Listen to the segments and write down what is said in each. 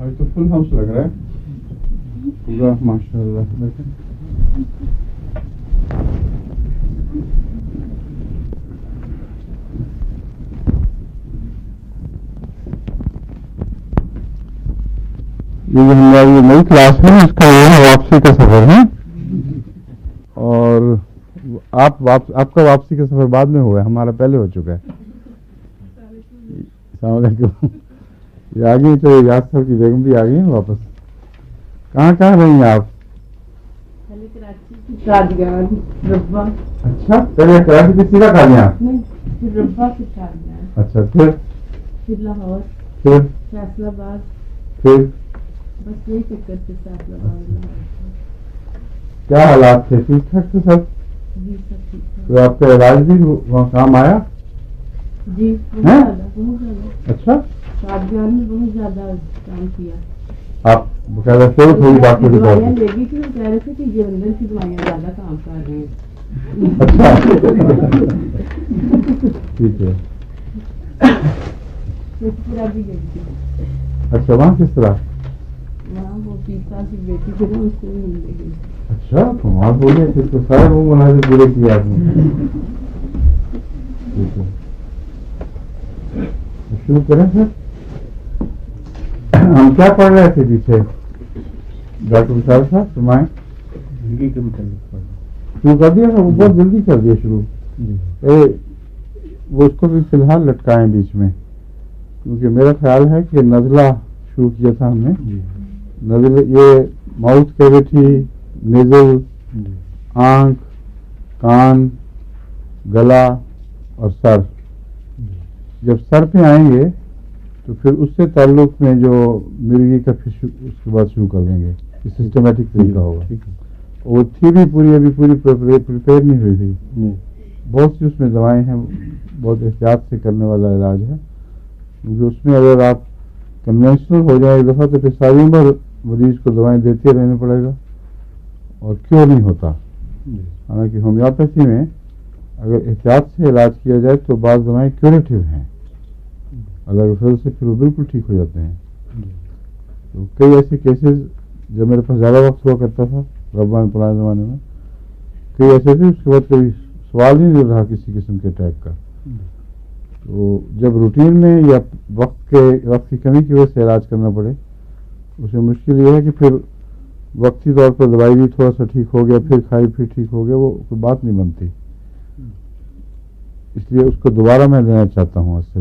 آج تو فل ہاؤس لگ رہا ہے پورا ماشاء اللہ. دیکھیں یہ جو ہماری نئی کلاس ہے اس کا یہ ہے واپسی کا سفر ہے. اور آپ کا واپسی کا سفر بعد میں ہوا ہے, ہمارا پہلے ہو چکا ہے. السلام علیکم. یہ آ گئی تو یاد صاحب کی بیگم بھی آ گئی ہیں واپس. کہاں رہی ہیں آپ؟ اچھا پہلے کراچی کی سیدھا کھا لیا. اچھا پھر لاہور پھر فیصل آباد پھر بس یہی چکر سے فیصل آباد. کیا حالات تھے؟ ٹھیک ٹھاک تھے سب؟ جی سب ٹھیک ہے. تو آپ کا علاج بھی وہاں کام آیا؟ جی بہت زیادہ. اچھا شادیان میں بہت زیادہ کام کیا. آپ باقاعدہ شروع تھوڑی ڈاکٹر کی دوائیاں لے گئی تھی, وہ کہہ رہے تھے کہ یہ اندر کی دوائیاں زیادہ کام کر رہی ہیں. اچھا ٹھیک ہے. پورا بھی گئی تھی. اچھا وہاں کس طرح؟ وہاں وہ 30 سال کی بیٹی تھی نا, اس کو بھی مل گئی. اچھا کمال ہو گیا پھر تو سارے وہ مناظر پورے کیے آپ نے. ٹھیک ہے شروع کریں سر. ہم کیا پڑھ رہے تھے پیچھے ڈاکٹر وشال صاحب فرمائیں. زندگی کے متعلق شروع کر دیا تھا, وہ بہت جلدی کر دیا شروع. وہ اس کو بھی فی الحال لٹکائیں بیچ میں, کیونکہ میرا خیال ہے کہ نزلہ شروع کیا تھا ہم نے. نزلہ یہ ماؤتھ کیویٹی, نیزل, آنکھ, کان, گلا اور سر. جب سر پہ آئیں گے تو پھر اس سے تعلق میں جو مرغی کا پھر اس کے بعد شروع کر دیں گے. سسٹمیٹک طریقہ ہوگا. وہ تھی بھی پوری ابھی پوری پریپیئر نہیں ہوئی تھی. بہت سی اس میں دوائیں ہیں, بہت احتیاط سے کرنے والا علاج ہے, کیونکہ اس میں اگر آپ کنونشنل ہو جائیں ایک دفعہ تو پھر ساری عمر مریض کو دوائیں دیتے رہنا پڑے گا اور کیور نہیں ہوتا. حالانکہ ہومیوپیتھی میں اگر احتیاط سے علاج کیا جائے تو بعض دوائیں کیوریٹیو ہیں, اللہ کے فضل سے پھر وہ بالکل ٹھیک ہو جاتے ہیں. تو کئی ایسے کیسز جب میرے پاس زیادہ وقت ہوا کرتا تھا ربان پرانے زمانے میں, کئی ایسے تھے اس کے بعد کبھی سوال ہی نہیں رہا کسی قسم کے اٹیک کا. تو جب روٹین میں یا وقت کی کمی کی وجہ سے علاج کرنا پڑے, اس میں مشکل یہ ہے کہ پھر وقتی طور پر دوائی بھی تھوڑا سا ٹھیک ہو گیا, پھر کھائی پھر ٹھیک ہو گیا, وہ کوئی بات نہیں بنتی. اس لیے اس کو دوبارہ میں لینا چاہتا ہوں. اس سے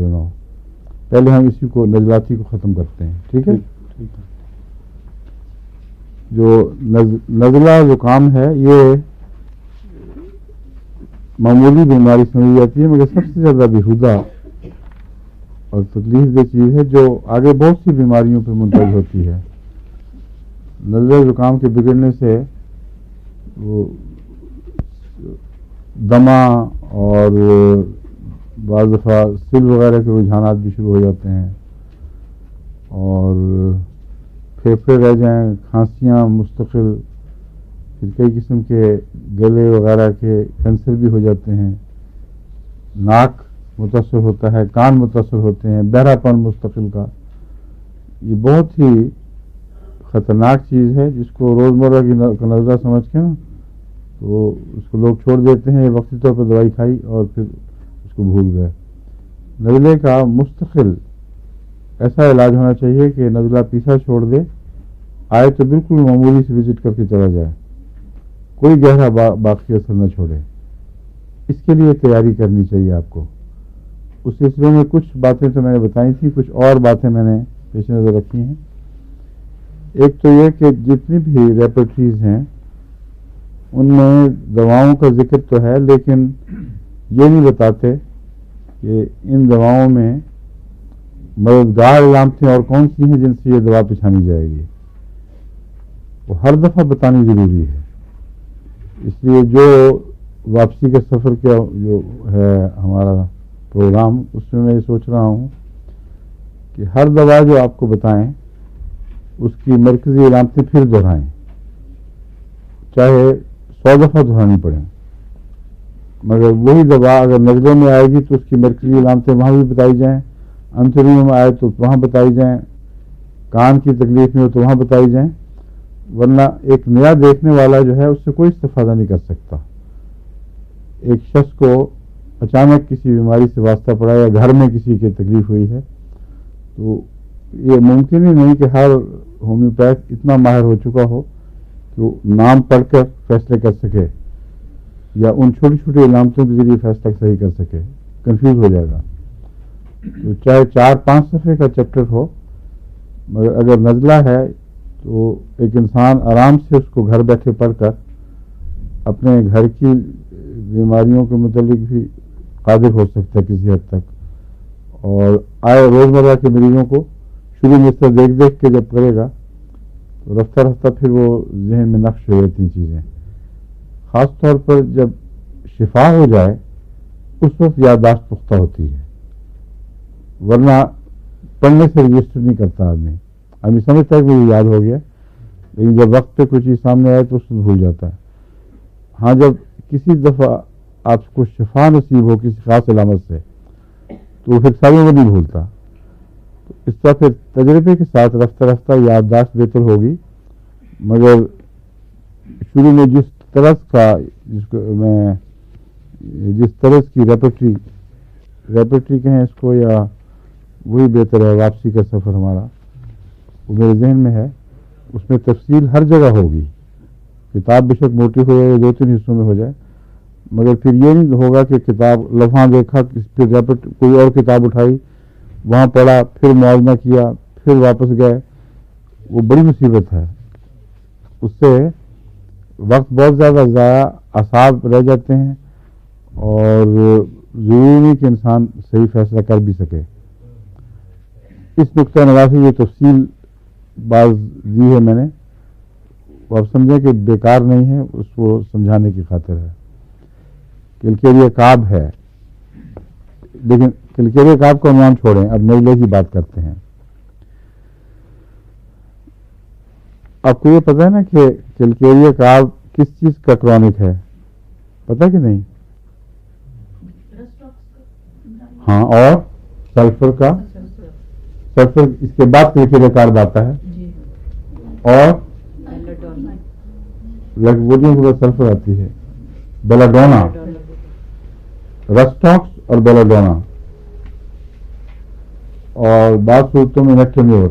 پہلے ہم اسی کو نزلاتی کو ختم کرتے ہیں. ٹھیک ہے. جو نزلہ زکام ہے یہ معمولی بیماری سمجھی جاتی ہے, مگر سب سے زیادہ بیہودہ اور تکلیف دہ چیز ہے جو آگے بہت سی بیماریوں پہ منتقل ہوتی ہے. نزلہ زکام کے بگڑنے سے وہ دمہ اور بعض دفعہ سل وغیرہ کے رجحانات بھی شروع ہو جاتے ہیں, اور پھیپھڑے رہ جائیں, کھانسیاں مستقل, پھر کئی قسم کے گلے وغیرہ کے کینسر بھی ہو جاتے ہیں, ناک متاثر ہوتا ہے, کان متاثر ہوتے ہیں, بہرا پن مستقل کا. یہ بہت ہی خطرناک چیز ہے جس کو روزمرہ کا نظرہ سمجھ کے نا تو اس کو لوگ چھوڑ دیتے ہیں, وقتی طور پر دوائی کھائی اور پھر اس کو بھول گئے. نزلے کا مستقل ایسا علاج ہونا چاہیے کہ نزلہ پیچھا چھوڑ دے, آئے تو بالکل معمولی سے وزٹ کر کے چلا جائے, کوئی گہرا باقی اثر نہ چھوڑے. اس کے لیے تیاری کرنی چاہیے آپ کو. اس سلسلے میں کچھ باتیں تو میں نے بتائی تھیں, کچھ اور باتیں میں نے پیش نظر رکھی ہیں. ایک تو یہ کہ جتنی بھی ریپرٹریز ہیں ان میں دواؤں کا ذکر تو ہے, لیکن یہ نہیں بتاتے کہ ان دواؤں میں مددگار علامتیں اور کون سی ہیں جن سے یہ دوا پچھانی جائے گی. وہ ہر دفعہ بتانی ضروری ہے. اس لیے جو واپسی کے سفر کا جو ہے ہمارا پروگرام, اس میں یہ سوچ رہا ہوں کہ ہر دوا جو آپ کو بتائیں اس کی مرکزی علامتیں پھر دہرائیں, چاہے 100 دفعہ دہرانی پڑیں, مگر وہی دوا اگر نزلے میں آئے گی تو اس کی مرکزی علامتیں وہاں بھی بتائی جائیں, انتریوں میں آئے تو وہاں بتائی جائیں, کان کی تکلیف میں ہو تو وہاں بتائی جائیں، ورنہ ایک نیا دیکھنے والا جو ہے اس سے کوئی استفادہ نہیں کر سکتا۔ ایک شخص کو اچانک کسی بیماری سے واسطہ پڑا یا گھر میں کسی کی تکلیف ہوئی ہے تو یہ ممکن ہی نہیں کہ ہر ہومیوپیتھ اتنا ماہر ہو چکا ہو کہ وہ نام پڑھ کر فیصلے کر سکے یا ان چھوٹی چھوٹی علامتوں کے ذریعے فیصلہ صحیح کر سکے، کنفیوز ہو جائے گا۔ تو چاہے 4-5 صفحے کا چیپٹر ہو، مگر اگر نزلہ ہے تو ایک انسان آرام سے اس کو گھر بیٹھے پڑھ کر اپنے گھر کی بیماریوں کے متعلق بھی قادر ہو سکتا ہے کسی حد تک، اور آئے روزمرہ کے مریضوں کو شروع میں اس طرح دیکھ دیکھ کے جب کرے گا تو رفتہ رفتہ پھر وہ ذہن میں نقش ہو جاتی ہیں چیزیں، خاص طور پر جب شفا ہو جائے اس وقت یادداشت پختہ ہوتی ہے، ورنہ پڑھنے سے رجسٹر نہیں کرتا آدمی سمجھتا ہے کہ مجھے یاد ہو گیا، لیکن جب وقت پہ کوئی چیز سامنے آئے تو اس کو بھول جاتا ہے۔ ہاں جب کسی دفعہ آپ کو شفا نصیب ہو کسی خاص علامت سے تو پھر ساری عمر نہیں بھولتا، تو اس طرح پھر تجربے کے ساتھ رفتہ رفتہ یادداشت بہتر ہوگی، مگر شروع میں جس طرز کی ریپیٹری کہیں اس کو، یا وہی بہتر ہے واپسی کا سفر ہمارا، وہ میرے ذہن میں ہے، اس میں تفصیل ہر جگہ ہوگی۔ کتاب بے شک موٹی ہو جائے، 2-3 حصوں میں ہو جائے، مگر پھر یہ نہیں ہوگا کہ کتاب لمحہ دیکھا پھر کوئی اور کتاب اٹھائی، وہاں پڑھا، پھر موازنہ کیا، پھر واپس گئے، وہ بڑی مصیبت ہے۔ اس سے وقت بہت زیادہ ضائع، اعصاب رہ جاتے ہیں، اور ضروری نہیں کہ انسان صحیح فیصلہ کر بھی سکے۔ اس نقطہ نظر سے یہ تفصیل بعض دی ہے میں نے، وہ آپ سمجھیں کہ بیکار نہیں ہے، اس کو سمجھانے کی خاطر ہے۔ کلکیریہ کعب ہے، لیکن کلکیریہ کعب کا عنوان چھوڑیں، اب نزلے کی بات کرتے ہیں۔ آپ کو یہ پتہ ہے نا کہ کلکیریہ کعب کس چیز کا کرونک ہے، پتہ کہ نہیں؟ ہاں، اور سلفر کا، سلفر اس کے بعد کلکیریہ کعب آتا ہے، اور لیکوڈیم کے بعد سلفر آتی ہے، بیلاڈونا، رسٹاکس اور بیلاڈونا، اور بعض صورتوں میں نیکٹرمیور،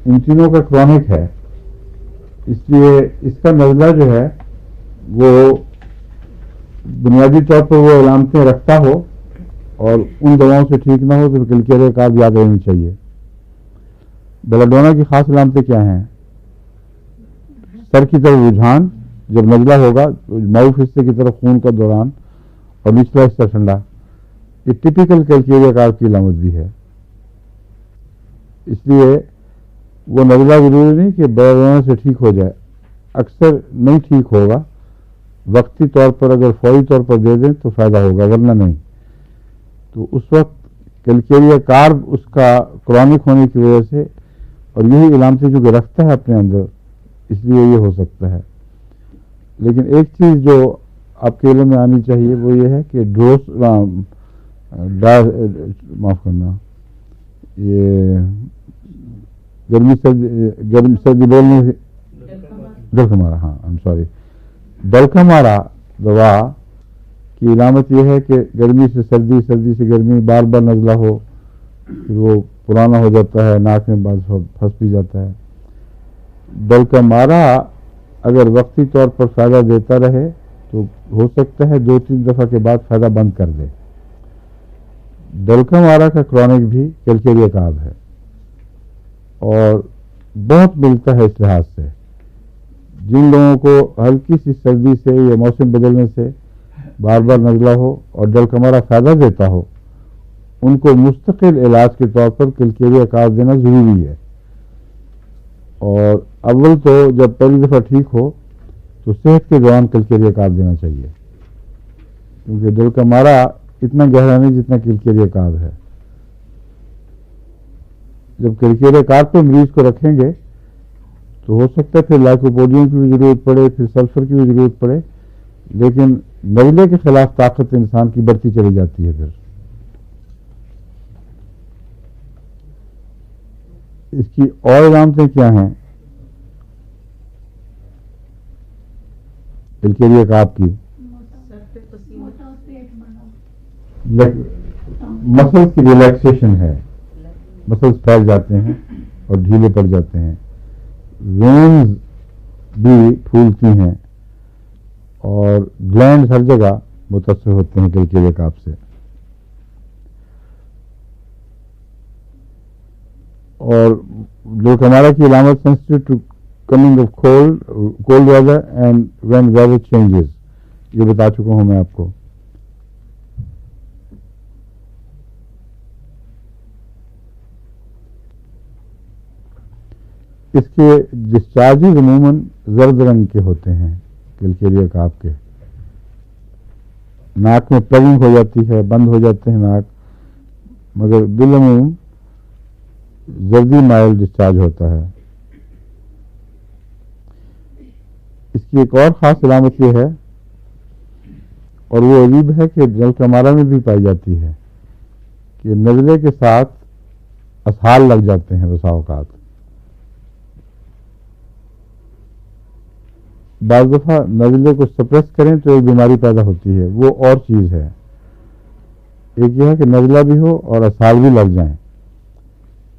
ان تینوں کا کرونک ہے۔ اس لیے اس کا نزلہ جو ہے وہ بنیادی طور پر وہ علامتیں رکھتا ہو اور ان دواؤں سے ٹھیک نہ ہو تو کلکیریہ کعب یاد رہنی چاہیے۔ بیلاڈونا کی خاص علامتیں کیا ہیں؟ سر کی طرف رجحان جب نزلہ ہوگا تو معروف حصے کی طرف خون کا دوران، اور نچلا حصہ ٹھنڈا، یہ ٹپیکل کلکیریہ کعب کی علامت بھی ہے۔ اس لیے وہ نزلہ ضروری نہیں کہ بیلاڈونا سے ٹھیک ہو جائے، اکثر نہیں ٹھیک ہوگا، وقتی طور پر اگر فوری طور پر دے دیں تو فائدہ ہوگا، ورنہ نہیں۔ تو اس وقت کلکیریہ کعب اس کا کرونک ہونے کی وجہ سے، اور یہی علامتیں جو کہ رکھتا ہے اپنے اندر، اس لیے یہ ہو سکتا ہے۔ لیکن ایک چیز جو آپ کے علم میں آنی چاہیے وہ یہ ہے کہ معاف کرنا، یہ گرمی سردی بولنے سے ڈلکمارا، ہاں ڈلکمارا دوا کی علامت یہ ہے کہ گرمی سے سردی، سردی سے گرمی، بار بار نزلہ ہو، پھر وہ پرانا ہو جاتا ہے، ناک میں بعض پھنس بھی جاتا ہے۔ ڈلکمارا اگر وقتی طور پر فائدہ دیتا رہے تو ہو سکتا ہے 2-3 دفعہ کے بعد فائدہ بند کر دے۔ ڈلکمارا کا کرونک بھی کلکیریہ کعب ہے، اور بہت ملتا ہے اس لحاظ سے۔ جن لوگوں کو ہلکی سی سردی سے یا موسم بدلنے سے بار بار نزلہ ہو اور ڈلکمارا فائدہ دیتا ہو، ان کو مستقل علاج کے طور پر کلکیریہ کعب دینا ضروری ہے۔ اور اول تو جب پہلی دفعہ ٹھیک ہو تو صحت کے دوران کلکیریہ کعب دینا چاہیے، کیونکہ ڈلکمارا اتنا گہرا نہیں جتنا کلکیریہ کعب ہے۔ جب کلکیریہ کعب پہ مریض کو رکھیں گے تو ہو سکتا ہے پھر لائکوپوڈیم کی بھی ضرورت پڑے، پھر سلفر کی بھی ضرورت پڑے، لیکن نزلے کے خلاف طاقت انسان کی بڑھتی چلی جاتی ہے۔ پھر اس کی اور علامتیں کیا ہیں کلکیریا کاپ کی؟ مسلس کی ریلیکسیشن ہے، مسلس پھیل جاتے ہیں اور ڈھیلے پڑ جاتے ہیں، وینز بھی پھولتی ہیں اور گلینڈز ہر جگہ متاثر ہوتے ہیں کلکیریا کاپ سے. اور لوکمارا کی علامت sensitive to coming of cold weather and when weather changes, یہ بتا چکا ہوں میں آپ کو. اس کے ڈسچارجز عموماً زرد رنگ کے ہوتے ہیں کلکیریا کاپ کے. ناک میں پلگنگ ہو جاتی ہے، بند ہو جاتے ہیں ناک، مگر بالعموم زردی مائل ڈسچارج ہوتا ہے. اس کی ایک اور خاص علامت یہ ہے، اور وہ عجیب ہے کہ جلکمارا میں بھی پائی جاتی ہے، کہ نزلے کے ساتھ اسہال لگ جاتے ہیں بسا اوقات. بعض دفعہ نزلے کو سپریس کریں تو ایک بیماری پیدا ہوتی ہے، وہ اور چیز ہے. ایک یہ ہے کہ نزلہ بھی ہو اور اسہال بھی لگ جائیں.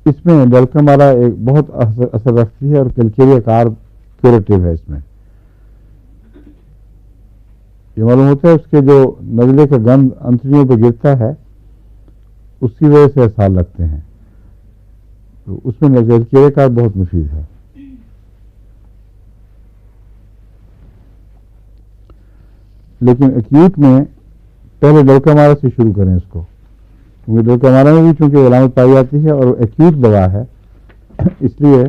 اس میں ڈلکمارا ایک بہت اثر رکھتی ہے اور کلکیریا کاپ کیوریٹو ہے. اس میں یہ معلوم ہوتا ہے اس کے جو نزلے کا گند انتڑیوں پہ گرتا ہے اس کی وجہ سے اسہال لگتے ہیں، تو اس میں کلکیریا کاپ بہت مفید ہے. لیکن ایکیوٹ میں پہلے ڈلکمارا سے شروع کریں اس کو، کیونکہ ڈلکمارا میں بھی چونکہ علامت پائی جاتی ہے اور ایکیوٹ دوا ہے، اس لیے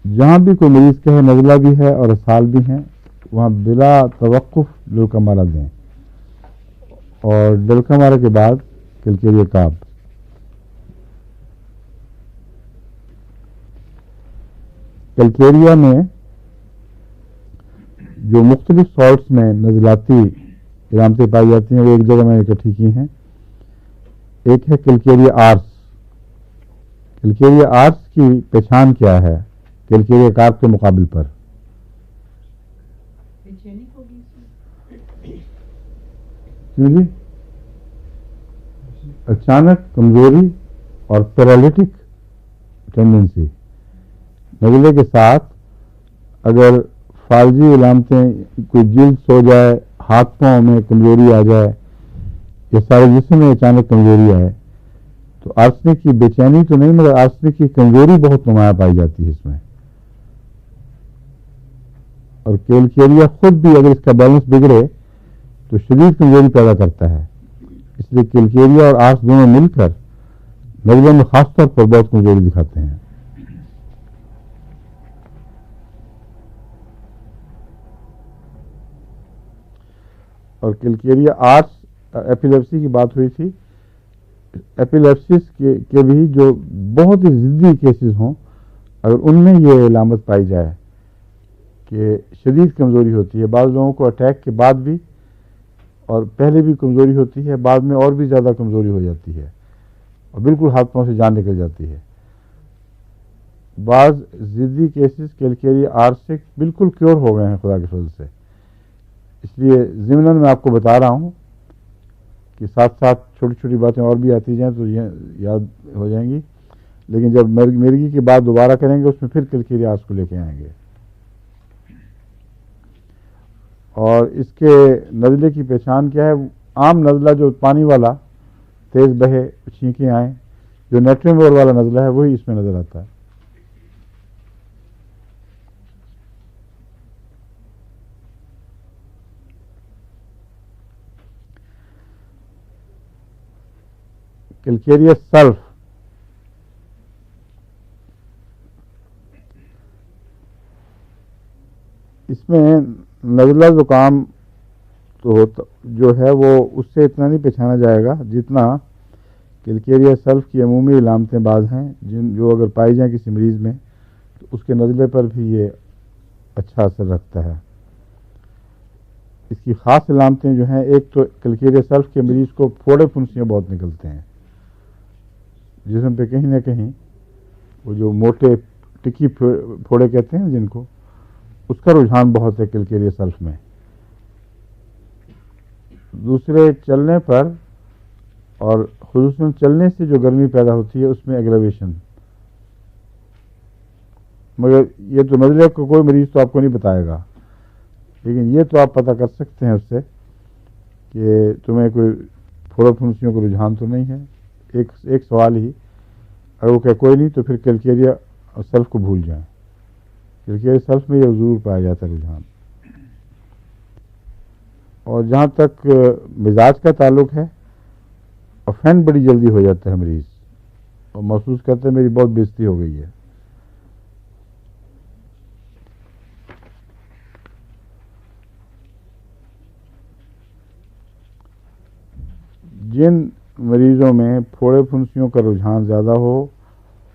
جہاں بھی کوئی مریض کہے نزلہ بھی ہے اور اسہال بھی ہیں وہاں بلا توقف ڈلکمارا دیں، اور ڈلکمارا کے بعد کلکیریا کاپ. کلکیریا میں جو مختلف سالٹس میں نزلاتی علامتیں پائی جاتی ہیں وہ ایک جگہ میں اکٹھی کی ہیں. ایک ہے کلکیریا آرس. کلکیریا آرس کی پہچان کیا ہے کلکیریا کاپ کے مقابل پر؟ کیوں جی؟ اچانک کمزوری اور پیرالیٹک ٹینڈنسی. نزلے کے ساتھ اگر فالجی علامتیں، کوئی جلد سو جائے، ہاتھ پاؤں میں کمزوری آ جائے یا سارے جسم میں اچانک کمزوری آئے تو آرسنک کی بے چینی تو نہیں مگر آرسنک کی کمزوری بہت نمایاں پائی جاتی ہے اس میں. اور کلکیریا خود بھی اگر اس کا بیلنس بگڑے تو شدید کمزوری پیدا کرتا ہے. اس لیے کلکیریا اور آرس دونوں مل کر نزلے میں خاص طور پر بہت کمزوری دکھاتے ہیں. اور کلکیریا آرس، ایپیلیپسی کی بات ہوئی تھی، ایپیلیپسس کے بھی جو بہت ہی ضدی کیسز ہوں اگر ان میں یہ علامت پائی جائے کہ شدید کمزوری ہوتی ہے، بعض لوگوں کو اٹیک کے بعد بھی اور پہلے بھی کمزوری ہوتی ہے، بعد میں اور بھی زیادہ کمزوری ہو جاتی ہے اور بالکل ہاتھ پاؤں سے جان نکل جاتی ہے. بعض ضدی کیسز کلکیریا آرس سے بالکل کیور ہو گئے ہیں خدا کے فضل سے. اس لیے ضمناً میں آپ کو بتا رہا ہوں کہ ساتھ ساتھ چھوٹی چھوٹی باتیں اور بھی آتی جائیں تو یہ یاد ہو جائیں گی، لیکن جب مرگی کی بات دوبارہ کریں گے اس میں پھر کلکیریا آرس کو لے کے آئیں گے. اور اس کے نزلے کی پہچان کیا ہے؟ عام نزلہ جو پانی والا تیز بہے، چھینکیں آئیں، جو نیٹریم والا نزلہ ہے وہی اس میں نظر آتا ہے. کلکیریا سلف، اس میں نزلہ زکام تو جو ہے وہ اس سے اتنا نہیں پہچانا جائے گا جتنا کلکیریا سلف کی عمومی علامتیں بعض ہیں جو اگر پائی جائیں کسی مریض میں تو اس کے نزلے پر بھی یہ اچھا اثر رکھتا ہے. اس کی خاص علامتیں جو ہیں، ایک تو کلکیریا سلف کے مریض کو پھوڑے پھنسیاں بہت نکلتے ہیں، جسم پہ کہیں نہ کہیں وہ جو موٹے ٹکی پھوڑے کہتے ہیں جن کو، اس کا رجحان بہت ہے کلکیریا سیلف میں. دوسرے چلنے پر اور خصوصاً چلنے سے جو گرمی پیدا ہوتی ہے اس میں ایگریویشن. مگر یہ تو نزلے کو کوئی مریض تو آپ کو نہیں بتائے گا، لیکن یہ تو آپ پتہ کر سکتے ہیں اس سے کہ تمہیں کوئی پھوڑوں پھنسیوں کا رجحان تو نہیں ہے. ایک سوال ہی، اگر وہ کہ کوئی نہیں تو پھر کیلکیریا اور سیلف کو بھول جائیں. کیلکیریا سیلف میں یہ ضرور پایا جاتا ہے رجحان. اور جہاں تک مزاج کا تعلق ہے، افینڈ بڑی جلدی ہو جاتا ہے مریض اور محسوس کرتے ہیں میری بہت بےزتی ہو گئی ہے. جن مریضوں میں پھوڑے پھنسیوں کا رجحان زیادہ ہو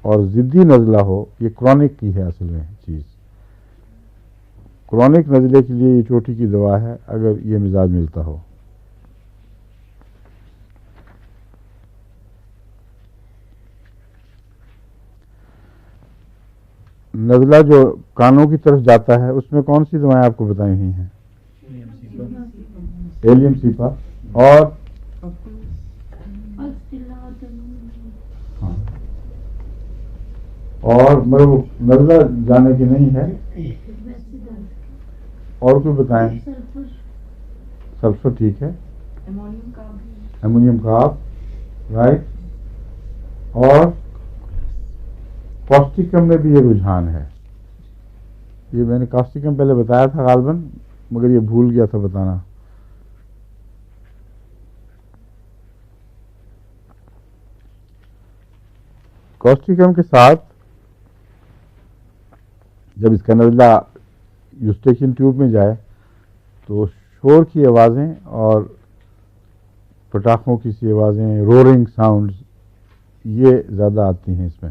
اور ضدی نزلہ ہو، یہ کرونک کی ہے اصل میں چیز. کرونک نزلے کے لیے یہ چوٹی کی دوا ہے اگر یہ مزاج ملتا ہو. نزلہ جو کانوں کی طرف جاتا ہے اس میں کون سی دوائیں آپ کو بتائی ہوئی ہیں؟ ایلیم سیپا اور اور نزلہ جانے کی نہیں ہے، اور کوئی بتائیں. سلفر ٹھیک ہے، امونیم کارب رائٹ. اور کاسٹیکم میں بھی یہ رجحان ہے. یہ میں نے کاسٹیکم پہلے بتایا تھا غالباً، مگر یہ بھول گیا تھا بتانا. کاسٹیکم کے ساتھ جب اس کا نزلہ یوسٹیشن ٹیوب میں جائے تو شور کی آوازیں اور پٹاخوں کی سی آوازیں، رورنگ ساؤنڈز، یہ زیادہ آتی ہیں اس میں.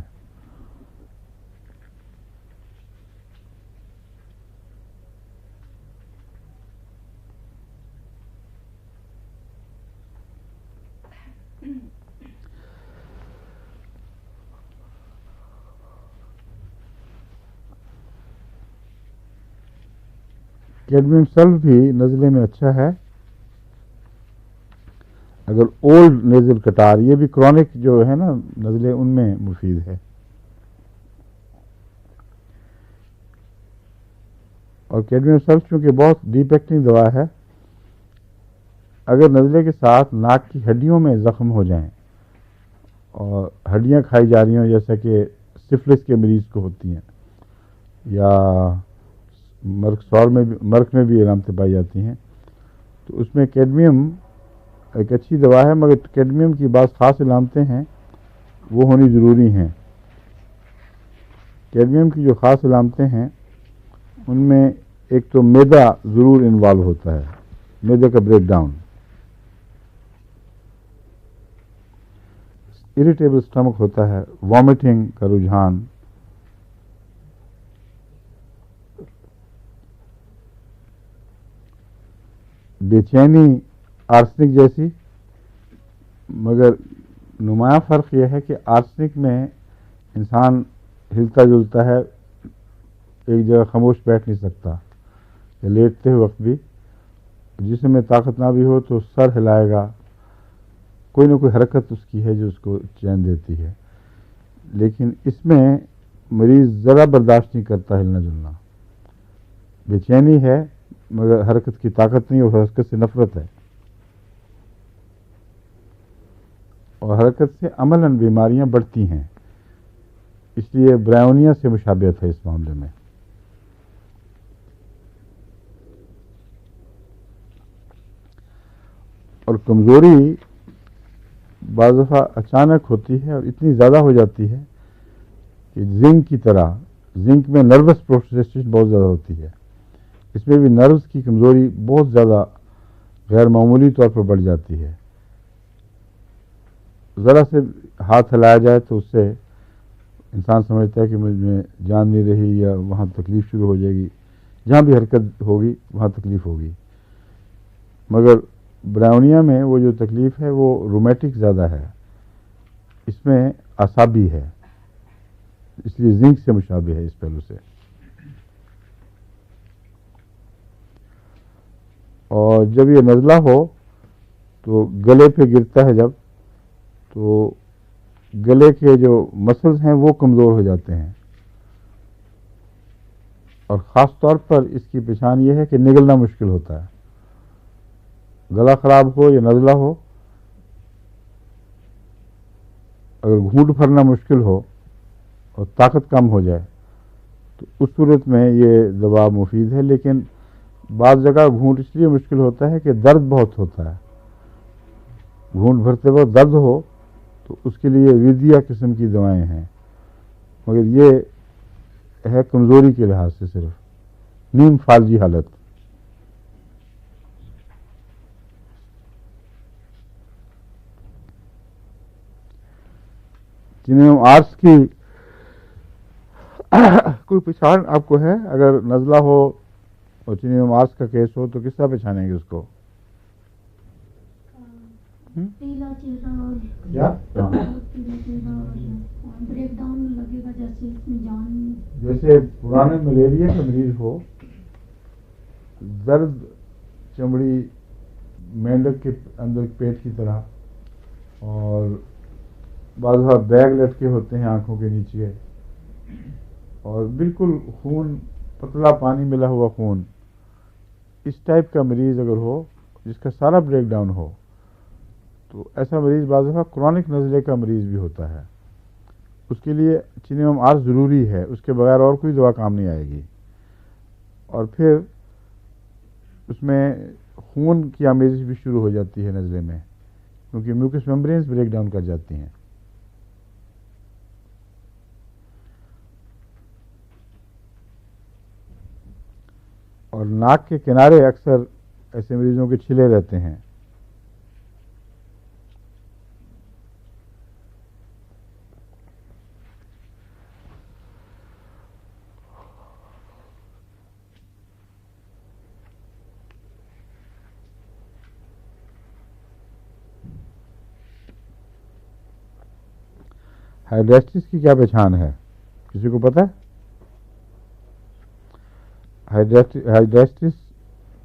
کیڈمیم سلف بھی نزلے میں اچھا ہے اگر اولڈ نیزل کٹار، یہ بھی کرونک جو ہے نا نزلے ان میں مفید ہے. اور کیڈمیم سلف چونکہ بہت ڈیپ ایکٹنگ دوا ہے، اگر نزلے کے ساتھ ناک کی ہڈیوں میں زخم ہو جائیں اور ہڈیاں کھائی جا رہی ہوں جیسا کہ سفلس کے مریض کو ہوتی ہیں، یا مرک میں بھی علامتیں پائی جاتی ہیں، تو اس میں کیڈمیم ایک اچھی دوا ہے. مگر کیڈمیم کی بعض خاص علامتیں ہیں وہ ہونی ضروری ہیں. کیڈمیم کی جو خاص علامتیں ہیں ان میں ایک تو میدا ضرور انوالو ہوتا ہے، میدے کا بریک ڈاؤن، اریٹیبل اسٹمک ہوتا ہے، وامٹنگ کا رجحان، بے چینی آرسنک جیسی. مگر نمایاں فرق یہ ہے کہ آرسنک میں انسان ہلتا جلتا ہے، ایک جگہ خاموش بیٹھ نہیں سکتا، یا لیٹتے وقت بھی جسم میں طاقت نہ بھی ہو تو سر ہلائے گا، کوئی نہ کوئی حرکت اس کی ہے جو اس کو چین دیتی ہے. لیکن اس میں مریض ذرا برداشت نہیں کرتا ہلنا جلنا، بے چینی ہے مگر حرکت کی طاقت نہیں، اور حرکت سے نفرت ہے، اور حرکت سے عملاً بیماریاں بڑھتی ہیں. اس لیے برائونیا سے مشابہت ہے اس معاملے میں. اور کمزوری بعض دفعہ اچانک ہوتی ہے اور اتنی زیادہ ہو جاتی ہے کہ زنک کی طرح، زنک میں نروس پروسیسن بہت زیادہ ہوتی ہے، اس میں بھی نروز کی کمزوری بہت زیادہ غیر معمولی طور پر بڑھ جاتی ہے. ذرا سے ہاتھ ہلایا جائے تو اس سے انسان سمجھتا ہے کہ مجھ میں جان نہیں رہی، یا وہاں تکلیف شروع ہو جائے گی، جہاں بھی حرکت ہوگی وہاں تکلیف ہوگی. مگر برائونیا میں وہ جو تکلیف ہے وہ رومیٹک زیادہ ہے، اس میں اعصابی ہے. اس لیے زنک سے مشابہ ہے اس پہلو سے. اور جب یہ نزلہ ہو تو گلے پہ گرتا ہے جب، تو گلے کے جو مسلز ہیں وہ کمزور ہو جاتے ہیں، اور خاص طور پر اس کی پہچان یہ ہے کہ نگلنا مشکل ہوتا ہے. گلا خراب ہو یا نزلہ ہو، اگر گھونٹ بھرنا مشکل ہو اور طاقت کم ہو جائے تو اس صورت میں یہ دوا مفید ہے. لیکن بعض جگہ گھونٹ اس لیے مشکل ہوتا ہے کہ درد بہت ہوتا ہے، گھونٹ بھرتے وقت درد ہو تو اس کے لیے ویدیا قسم کی دوائیں ہیں، مگر یہ ہے کمزوری کے لحاظ سے صرف نیم فالجی حالت. جنہیں آرٹس کی کوئی پہچان آپ کو ہے؟ اگر نزلہ ہو اور چینی آرٹس کا کیس ہو تو کس طرح پہچانیں گے اس کو؟ جیسے پرانے ملیریا کا مریض ہو، درد چمڑی مینڈک کے اندر پیٹ کی طرح، اور بعض دفعہ بیگ لٹکے ہوتے ہیں آنکھوں کے نیچے، اور بالکل خون پتلا پانی ملا ہوا خون، اس ٹائپ کا مریض اگر ہو جس کا سارا بریک ڈاؤن ہو، تو ایسا مریض بعض دفعہ کرونک نزلے کا مریض بھی ہوتا ہے. اس کے لیے چینیم آر ضروری ہے، اس کے بغیر اور کوئی دوا کام نہیں آئے گی. اور پھر اس میں خون کی آمیزش بھی شروع ہو جاتی ہے نزلے میں، کیونکہ میوکس میمبرینز بریک ڈاؤن کر جاتی ہیں. اور ناک کے کنارے اکثر ایسے مریضوں کے چھلے رہتے ہیں. ہائیڈریسٹس کی کیا پہچان ہے؟ کسی کو پتہ ہے؟ ہائیڈریسٹس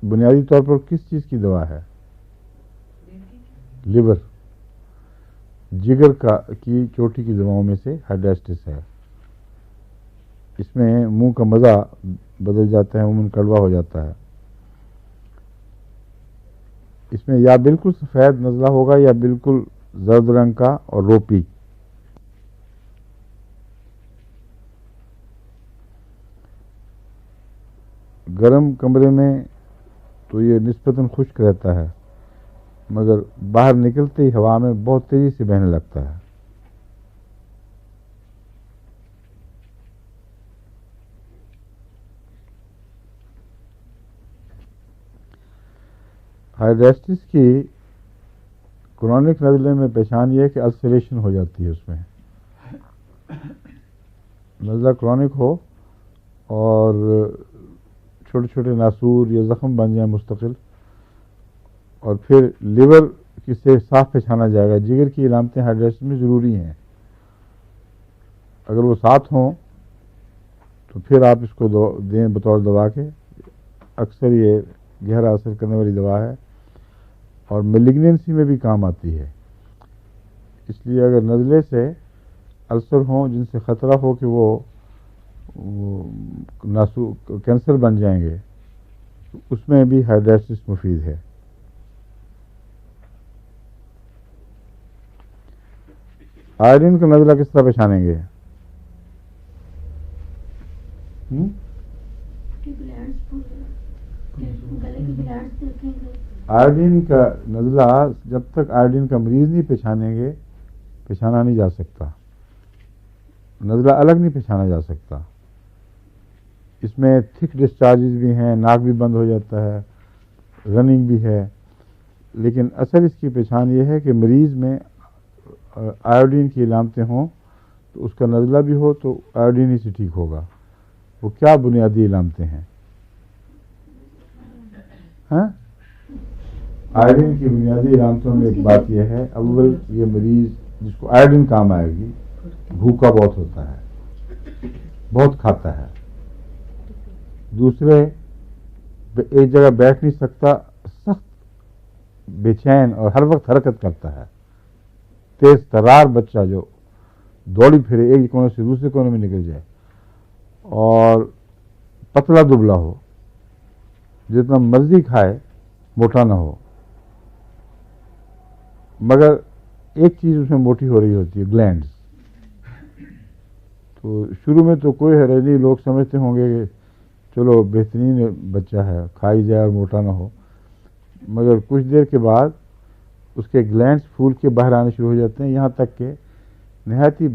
بنیادی طور پر کس چیز کی دوا ہے؟ لیور، جگر کی چوٹی کی دواؤں میں سے ہائیڈریسٹس ہے. اس میں منہ کا مزہ بدل جاتا ہے، عموماً کڑوا ہو جاتا ہے. اس میں یا بالکل سفید نزلہ ہوگا یا بالکل زرد رنگ کا اور روپی. گرم کمرے میں تو یہ نسبتاً خشک رہتا ہے، مگر باہر نکلتے ہی ہوا میں بہت تیزی سے بہنے لگتا ہے. ہائیڈریسٹس کی کرونک نزلے میں پہچان یہ ہے کہ السریشن ہو جاتی ہے. اس میں نزلہ کرونک ہو اور چھوٹے چھوٹے ناسور یا زخم بن جائیں مستقل، اور پھر لیور سے صاف پہچانا جائے گا. جگر کی علامتیں ہائیڈریسٹس میں ضروری ہیں، اگر وہ ساتھ ہوں تو پھر آپ اس کو دیں بطور دوا کے. اکثر یہ گہرا اثر کرنے والی دوا ہے اور میلیگنینسی میں بھی کام آتی ہے. اس لیے اگر نزلے سے السر ہوں جن سے خطرہ ہو کہ وہ کینسر بن جائیں گے، تو اس میں بھی ہائیڈریسٹس مفید ہے. آئرین کا نزلہ کس طرح پہچانیں گے؟ آئرین کا نزلہ جب تک آئرین کا مریض نہیں پہچانا نہیں جا سکتا. نزلہ الگ نہیں پہچانا جا سکتا. اس میں تھک ڈسچارجز بھی ہیں، ناک بھی بند ہو جاتا ہے، رننگ بھی ہے. لیکن اصل اس کی پہچان یہ ہے کہ مریض میں آیوڈین کی علامتیں ہوں تو اس کا نزلہ بھی ہو تو آیوڈین ہی سے ٹھیک ہوگا. وہ کیا بنیادی علامتیں ہیں؟ آیوڈین کی بنیادی علامتوں میں ایک بات یہ ہے، اول یہ مریض جس کو آیوڈین کام آئے گی بھوکا بہت ہوتا ہے. بہت کھاتا ہے. دوسرے ایک جگہ بیٹھ نہیں سکتا, سخت بے چین اور ہر وقت حرکت کرتا ہے. تیز ترار بچہ جو دوڑی پھرے, ایک کونے سے دوسرے کونے میں نکل جائے, اور پتلا دبلا ہو, جتنا مرضی کھائے موٹا نہ ہو. مگر ایک چیز اس میں موٹی ہو رہی ہوتی ہے, گلینڈز. تو شروع میں تو کوئی حرج نہیں, لوگ سمجھتے ہوں گے کہ چلو بہترین بچہ ہے, کھائی جائے اور موٹا نہ ہو. مگر کچھ دیر کے بعد اس کے گلینڈز پھول کے باہر آنے شروع ہو جاتے ہیں, یہاں تک کہ نہایت ہی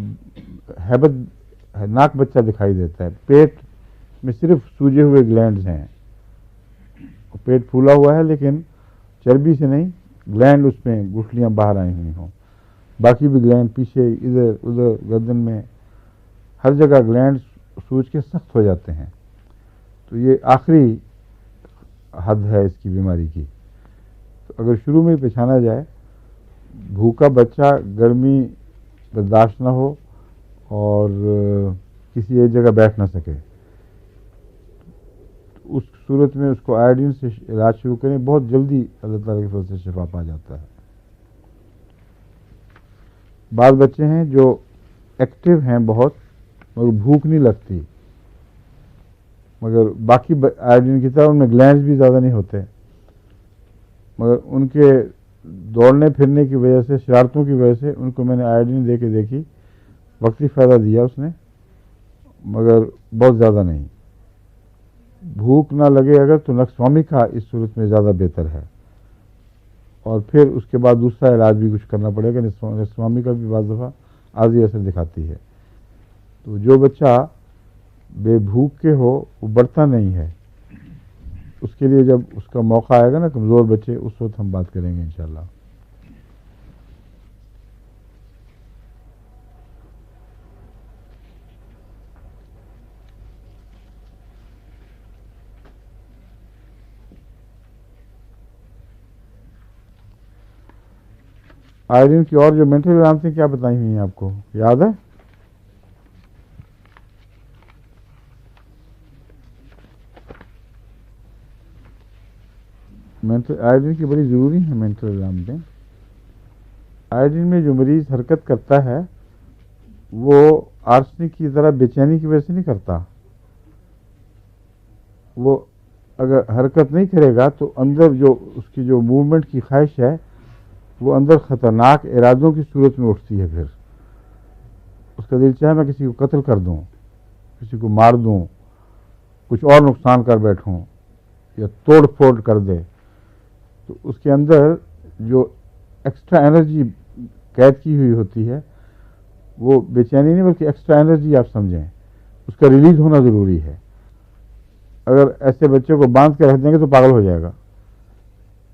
ہیبت ناک بچہ دکھائی دیتا ہے. پیٹ میں صرف سوجے ہوئے گلینڈز ہیں, پیٹ پھولا ہوا ہے لیکن چربی سے نہیں, گلینڈ اس میں گٹھلیاں باہر آئی ہوئی ہوں. باقی بھی گلینڈ پیچھے ادھر ادھر گردن میں ہر جگہ گلینڈ سوج کے سخت ہو جاتے ہیں. تو یہ آخری حد ہے اس کی بیماری کی. تو اگر شروع میں پہچانا جائے, بھوکا بچہ گرمی برداشت نہ ہو اور کسی ایک جگہ بیٹھ نہ سکے, اس صورت میں اس کو آئوڈین سے علاج شروع کریں, بہت جلدی اللہ تعالیٰ کی فضل سے شفا پا جاتا ہے. بعض بچے ہیں جو ایکٹیو ہیں بہت, مگر بھوک نہیں لگتی, مگر باقی آئوڈین کی طرح ان میں گلینڈز بھی زیادہ نہیں ہوتے, مگر ان کے دوڑنے پھرنے کی وجہ سے, شرارتوں کی وجہ سے ان کو میں نے آئوڈین دے کے دیکھی, وقتی فائدہ دیا اس نے, مگر بہت زیادہ نہیں. بھوک نہ لگے اگر تو نکسوامی کا اس صورت میں زیادہ بہتر ہے, اور پھر اس کے بعد دوسرا علاج بھی کچھ کرنا پڑے گا. نکسوامی کا بھی بعض دفعہ عارضی اثر دکھاتی ہے. تو جو بچہ بے بھوک کے ہو وہ بڑھتا نہیں ہے, اس کے لیے جب اس کا موقع آئے گا نا, کمزور بچے, اس وقت ہم بات کریں گے انشاءاللہ. آئرین کی اور جو مینٹل علامتیں کیا بتائی ہوئی ہیں آپ کو یاد ہے؟ آئرین کی بڑی ضروری ہیں مینٹل علامتیں. آئرین میں جو مریض حرکت کرتا ہے وہ آرسنک کی طرح بے چینی کی وجہ سے نہیں کرتا. وہ اگر حرکت نہیں کرے گا تو اندر جو اس کی جو موومنٹ کی خواہش ہے وہ اندر خطرناک ارادوں کی صورت میں اٹھتی ہے. پھر اس کا دل چاہے میں کسی کو قتل کر دوں, کسی کو مار دوں, کچھ اور نقصان کر بیٹھوں یا توڑ پھوڑ کر دے, تو اس کے اندر جو ایکسٹرا انرجی قید کی ہوئی ہوتی ہے وہ بے چینی نہیں بلکہ ایکسٹرا انرجی آپ سمجھیں, اس کا ریلیز ہونا ضروری ہے. اگر ایسے بچے کو باندھ کے رکھ دیں گے تو پاگل ہو جائے گا.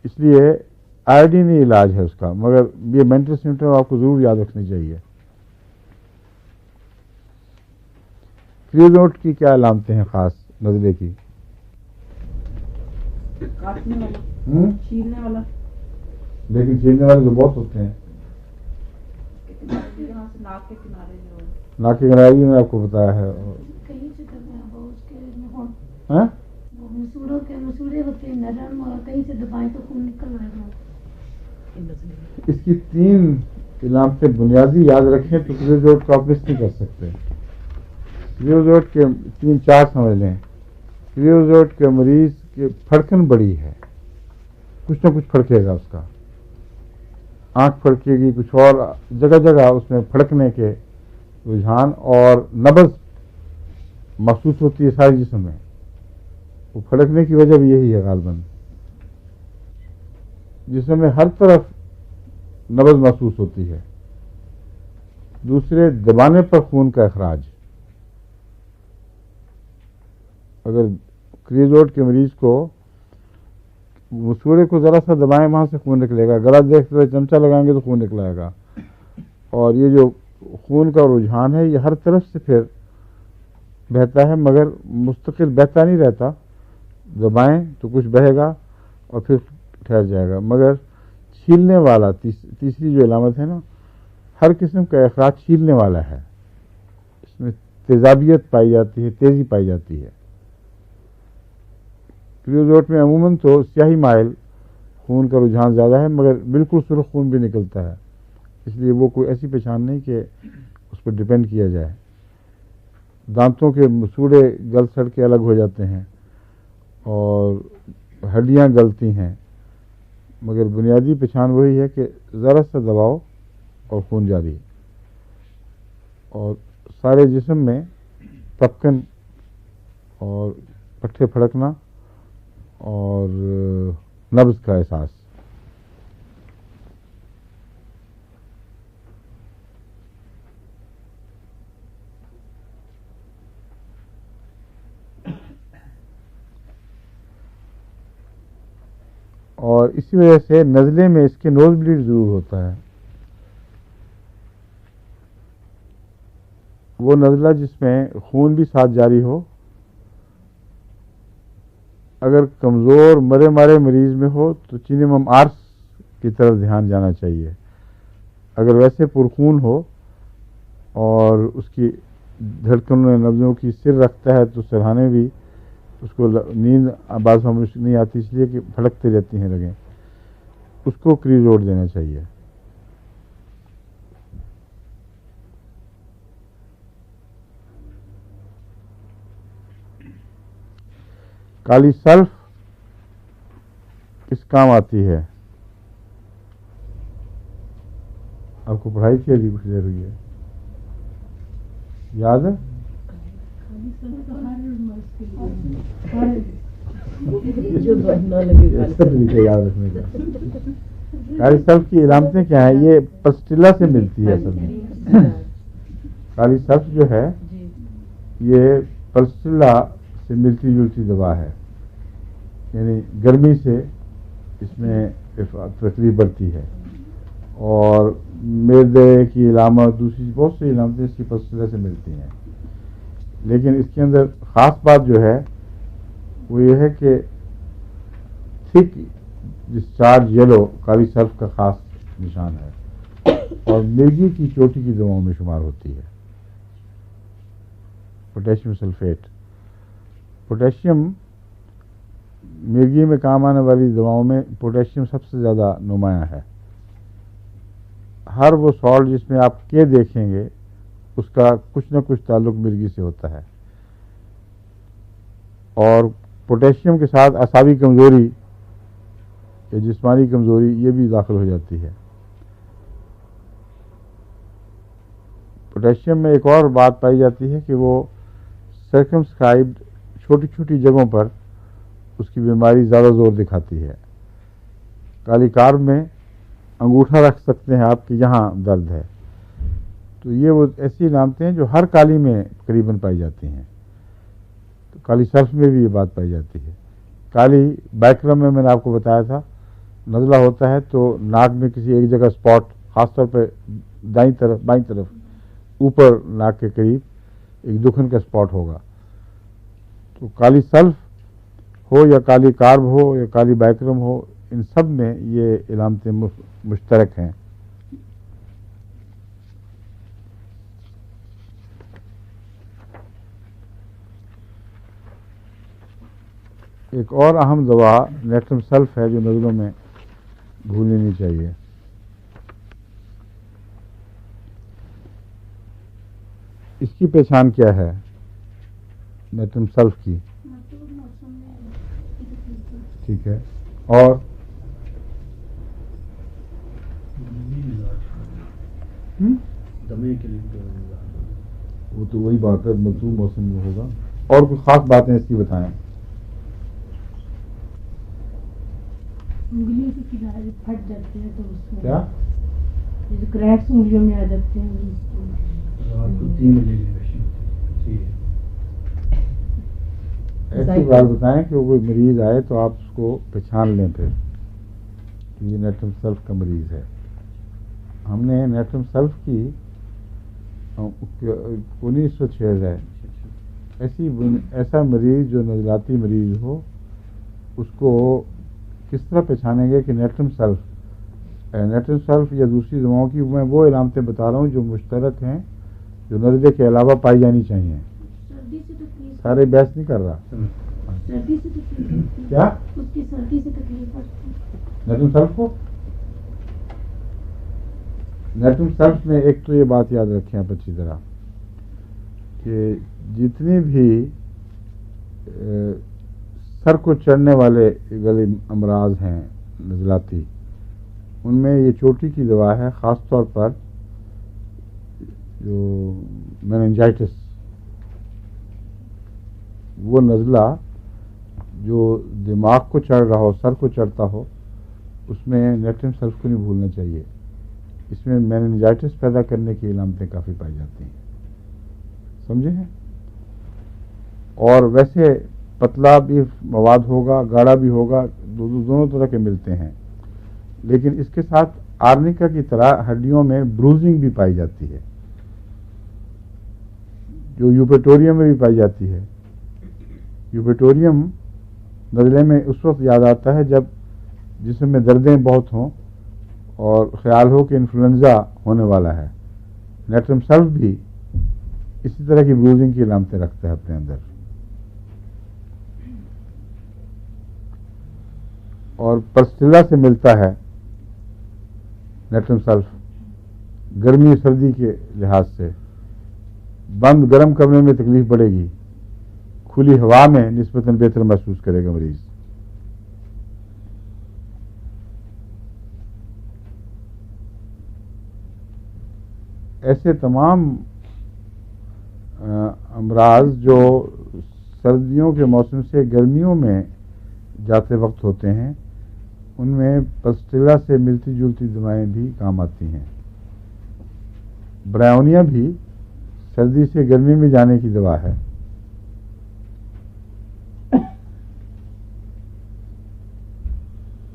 اس لیے آئوڈین ہی علاج ہے اس کا, مگر یہ مینٹل سمٹم آپ کو ضرور یاد رکھنی چاہیے. کریوزوٹ کی کیا علامتیں ہیں خاص نزلے کی؟ کاٹنے والا, چھیلنے والا. لیکن چھیلنے والے تو بہت ہوتے ہیں. ناک کے کنارے جو ناک کے کنارے بھی میں آپ کو بتایا ہے. مسوڑے ہوتے ہیں نرم, اور کہیں سے دبائیں تو خون نکل رہا ہے. اس کی 3 علامتیں بنیادی یاد رکھیں تو کریوزوٹ کو آپ مس نہیں کر سکتے. کریوزوٹ کے 3-4 سمجھ لیں. کریوزوٹ کے مریض کی پھڑکن بڑی ہے, کچھ نہ کچھ پھڑکے گا, اس کا آنکھ پھڑکے گی, کچھ اور جگہ جگہ اس میں پھڑکنے کے رجحان, اور نبض محسوس ہوتی ہے سارے جسم میں. وہ پھڑکنے کی وجہ بھی یہی ہے غالباً, جسم میں ہر طرف نبض محسوس ہوتی ہے. دوسرے دبانے پر خون کا اخراج. اگر کریوزوٹ کے مریض کو مسوڑے کو ذرا سا دبائیں وہاں سے خون نکلے گا, گلا دیکھتے ہوئے چمچہ لگائیں گے تو خون نکلائے گا. اور یہ جو خون کا رجحان ہے یہ ہر طرف سے پھر بہتا ہے, مگر مستقل بہتا نہیں رہتا. دبائیں تو کچھ بہے گا اور پھر ٹھہر جائے گا. مگر چھیلنے والا, تیسری جو علامت ہے نا, ہر قسم کا اخراج چھیلنے والا ہے. اس میں تیزابیت پائی جاتی ہے، تیزی پائی جاتی ہے۔ کریوزوٹ میں عموماً تو سیاہی مائل خون کا رجحان زیادہ ہے، مگر بالکل سرخ خون بھی نکلتا ہے، اس لیے وہ کوئی ایسی پہچان نہیں کہ اس پر ڈپینڈ کیا جائے۔ دانتوں کے مسوڑے گل سڑ کے الگ ہو جاتے ہیں اور ہڈیاں گلتی ہیں، مگر بنیادی پہچان وہی ہے کہ ذرا سا دباؤ اور خون جاری، اور سارے جسم میں تپکن اور پٹھے پھڑکنا اور نبض کا احساس۔ اور اسی وجہ سے نزلے میں اس کے نوز بلیڈ ضرور ہوتا ہے۔ وہ نزلہ جس میں خون بھی ساتھ جاری ہو، اگر کمزور مرے مارے مریض میں ہو تو چینیمم آرس کی طرف دھیان جانا چاہیے۔ اگر ویسے پرخون ہو اور اس کی دھڑکنوں نبضوں کی سر رکھتا ہے تو سرہانے بھی اس کو نیند بعض مشکل نہیں آتی، اس لیے کہ پھڑکتے رہتی ہیں لگیں، اس کو کریوزوٹ دینا چاہیے۔ کالی سلف کس کام آتی ہے؟ آپ کو پڑھائی تھی ابھی کچھ دیر ہوئی ہے، یاد ہے؟ یاد رکھنے کا کالی سلف کی علامتیں کیا ہیں؟ یہ پسٹیلا سے ملتی ہے اصل میں۔ کالی سلف جو ہے یہ پسٹیلا سے ملتی جلتی دوا ہے، یعنی گرمی سے اس میں تکلیف بڑھتی ہے، اور معدے کی علامت دوسری بہت سی علامتیں اس کی پسٹیلا سے ملتی ہیں، لیکن اس کے اندر خاص بات جو ہے وہ یہ ہے کہ تھک ڈسچارج یلو کالی سلف کا خاص نشان ہے، اور مرگی کی چوٹی کی دواؤں میں شمار ہوتی ہے۔ پوٹیشیم سلفیٹ، پوٹیشیم مرگی میں کام آنے والی دواؤں میں پوٹیشیم سب سے زیادہ نمایاں ہے۔ ہر وہ سالٹ جس میں آپ کے دیکھیں گے اس کا کچھ نہ کچھ تعلق مرگی سے ہوتا ہے، اور پوٹیشیم کے ساتھ اعصابی کمزوری یا جسمانی کمزوری یہ بھی داخل ہو جاتی ہے۔ پوٹیشیم میں ایک اور بات پائی جاتی ہے کہ وہ سرکمسکرائبڈ چھوٹی چھوٹی جگہوں پر اس کی بیماری زیادہ زور دکھاتی ہے۔ کالی کارب میں انگوٹھا رکھ سکتے ہیں آپ کہ یہاں درد ہے، تو یہ وہ ایسی علامتیں ہیں جو ہر کالی میں تقریباً پائی جاتی ہیں۔ تو کالی سلف میں بھی یہ بات پائی جاتی ہے۔ کالی بیکرم میں نے آپ کو بتایا تھا، نزلہ ہوتا ہے تو ناک میں کسی ایک جگہ اسپاٹ، خاص طور پہ بائیں طرف اوپر ناک کے قریب ایک دکھن کا اسپاٹ ہوگا۔ تو کالی سلف ہو یا کالی کارب ہو یا کالی بیکرم ہو، ان سب میں یہ علامتیں مشترک ہیں۔ ایک اور اہم دوا نیٹرم سلف ہے جو نزلوں میں بھولنی نہیں چاہیے۔ اس کی پہچان کیا ہے نیٹرم سلف کی؟ ٹھیک ہے، اور دمے کے لیے وہ تو وہی بات ہے، مرطوب موسم میں ہوگا۔ اور کچھ خاص باتیں اس کی بتائیں۔ انگلیوں کے کنارے پھٹ جاتے ہیں تو اس میں کیا یہ جو کریکس انگلیوں میں آ جاتے ہیں، رات کو 3 بجے جی ایسی بات بتائیں کہ وہ کوئی مریض آئے تو آپ اس کو پہچان لیں پھر کہ یہ نیٹرم سلف کا مریض ہے۔ ہم نے نیٹرم سلف کی 1906 ہے، ایسا مریض جو نزلاتی مریض ہو اس کو کس طرح پہچانیں گے کہ نیٹرم سلف یا دوسری دواؤں کی میں وہ علامتیں بتا رہا ہوں جو مشترک ہیں جو نزلے کے علاوہ پائی جانی چاہیے. سردی سے تکلیف سارے بحث نہیں کر رہا. سردی سے تکلیف ہوتی ہے. کیا اس کی سردی سے تکلیف ہوتی ہے. نیٹرم سلف کو نیٹرم سلف میں ایک تو یہ بات یاد رکھیں آپ اچھی طرح کہ جتنی بھی سر کو چڑھنے والے گلے امراض ہیں نزلاتی، ان میں یہ چوٹی کی دوا ہے، خاص طور پر جو میننجائٹس، وہ نزلہ جو دماغ کو چڑھ رہا ہو، سر کو چڑھتا ہو، اس میں نیٹرم سلف کو نہیں بھولنا چاہیے. اس میں میننجائٹس پیدا کرنے کی علامتیں کافی پائی جاتی ہیں، سمجھے ہیں. اور ویسے پتلا بھی مواد ہوگا، گاڑھا بھی ہوگا، دونوں طرح کے ملتے ہیں، لیکن اس کے ساتھ آرنیکا کی طرح ہڈیوں میں بروزنگ بھی پائی جاتی ہے، جو یوپیٹوریم میں بھی پائی جاتی ہے. یوپیٹوریم نزلے میں اس وقت یاد آتا ہے جب جسم میں دردیں بہت ہوں اور خیال ہو کہ انفلوئنزا ہونے والا ہے. نیٹرم سلف بھی اسی طرح کی بروزنگ کی علامتیں رکھتا ہے اپنے اندر. اور پرسٹیلا سے ملتا ہے نیٹرم سلف گرمی سردی کے لحاظ سے. بند گرم کمرے میں تکلیف پڑے گی، کھلی ہوا میں نسبتاً بہتر محسوس کرے گا مریض. ایسے تمام امراض جو سردیوں کے موسم سے گرمیوں میں جاتے وقت ہوتے ہیں، ان میں پسٹیلا سے ملتی جلتی دوائیں بھی کام آتی ہیں. برائونیا بھی سردی سے گرمی میں جانے کی دوا ہے.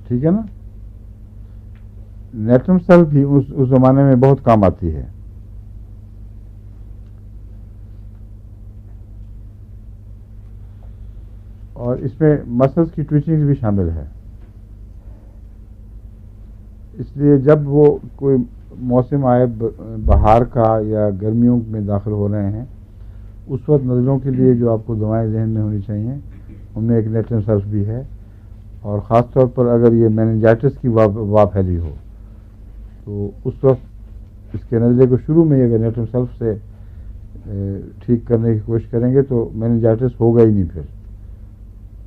ٹھیک ہے نا. نیٹرم سلف بھی اس زمانے میں بہت کام آتی ہے. اور اس میں مسلس کی ٹویچنگ بھی شامل ہے. اس لیے جب وہ کوئی موسم آئے بہار کا یا گرمیوں میں داخل ہو رہے ہیں، اس وقت نزلوں کے لیے جو آپ کو دوائیں ذہن میں ہونی چاہیے، ان میں ایک نیٹرم سلف بھی ہے. اور خاص طور پر اگر یہ میننجائٹس کی وبا پھیلی ہو تو اس وقت اس کے نزلے کو شروع میں اگر نیٹرم سلف سے ٹھیک کرنے کی کوشش کریں گے تو میننجائٹس ہوگا ہی نہیں. پھر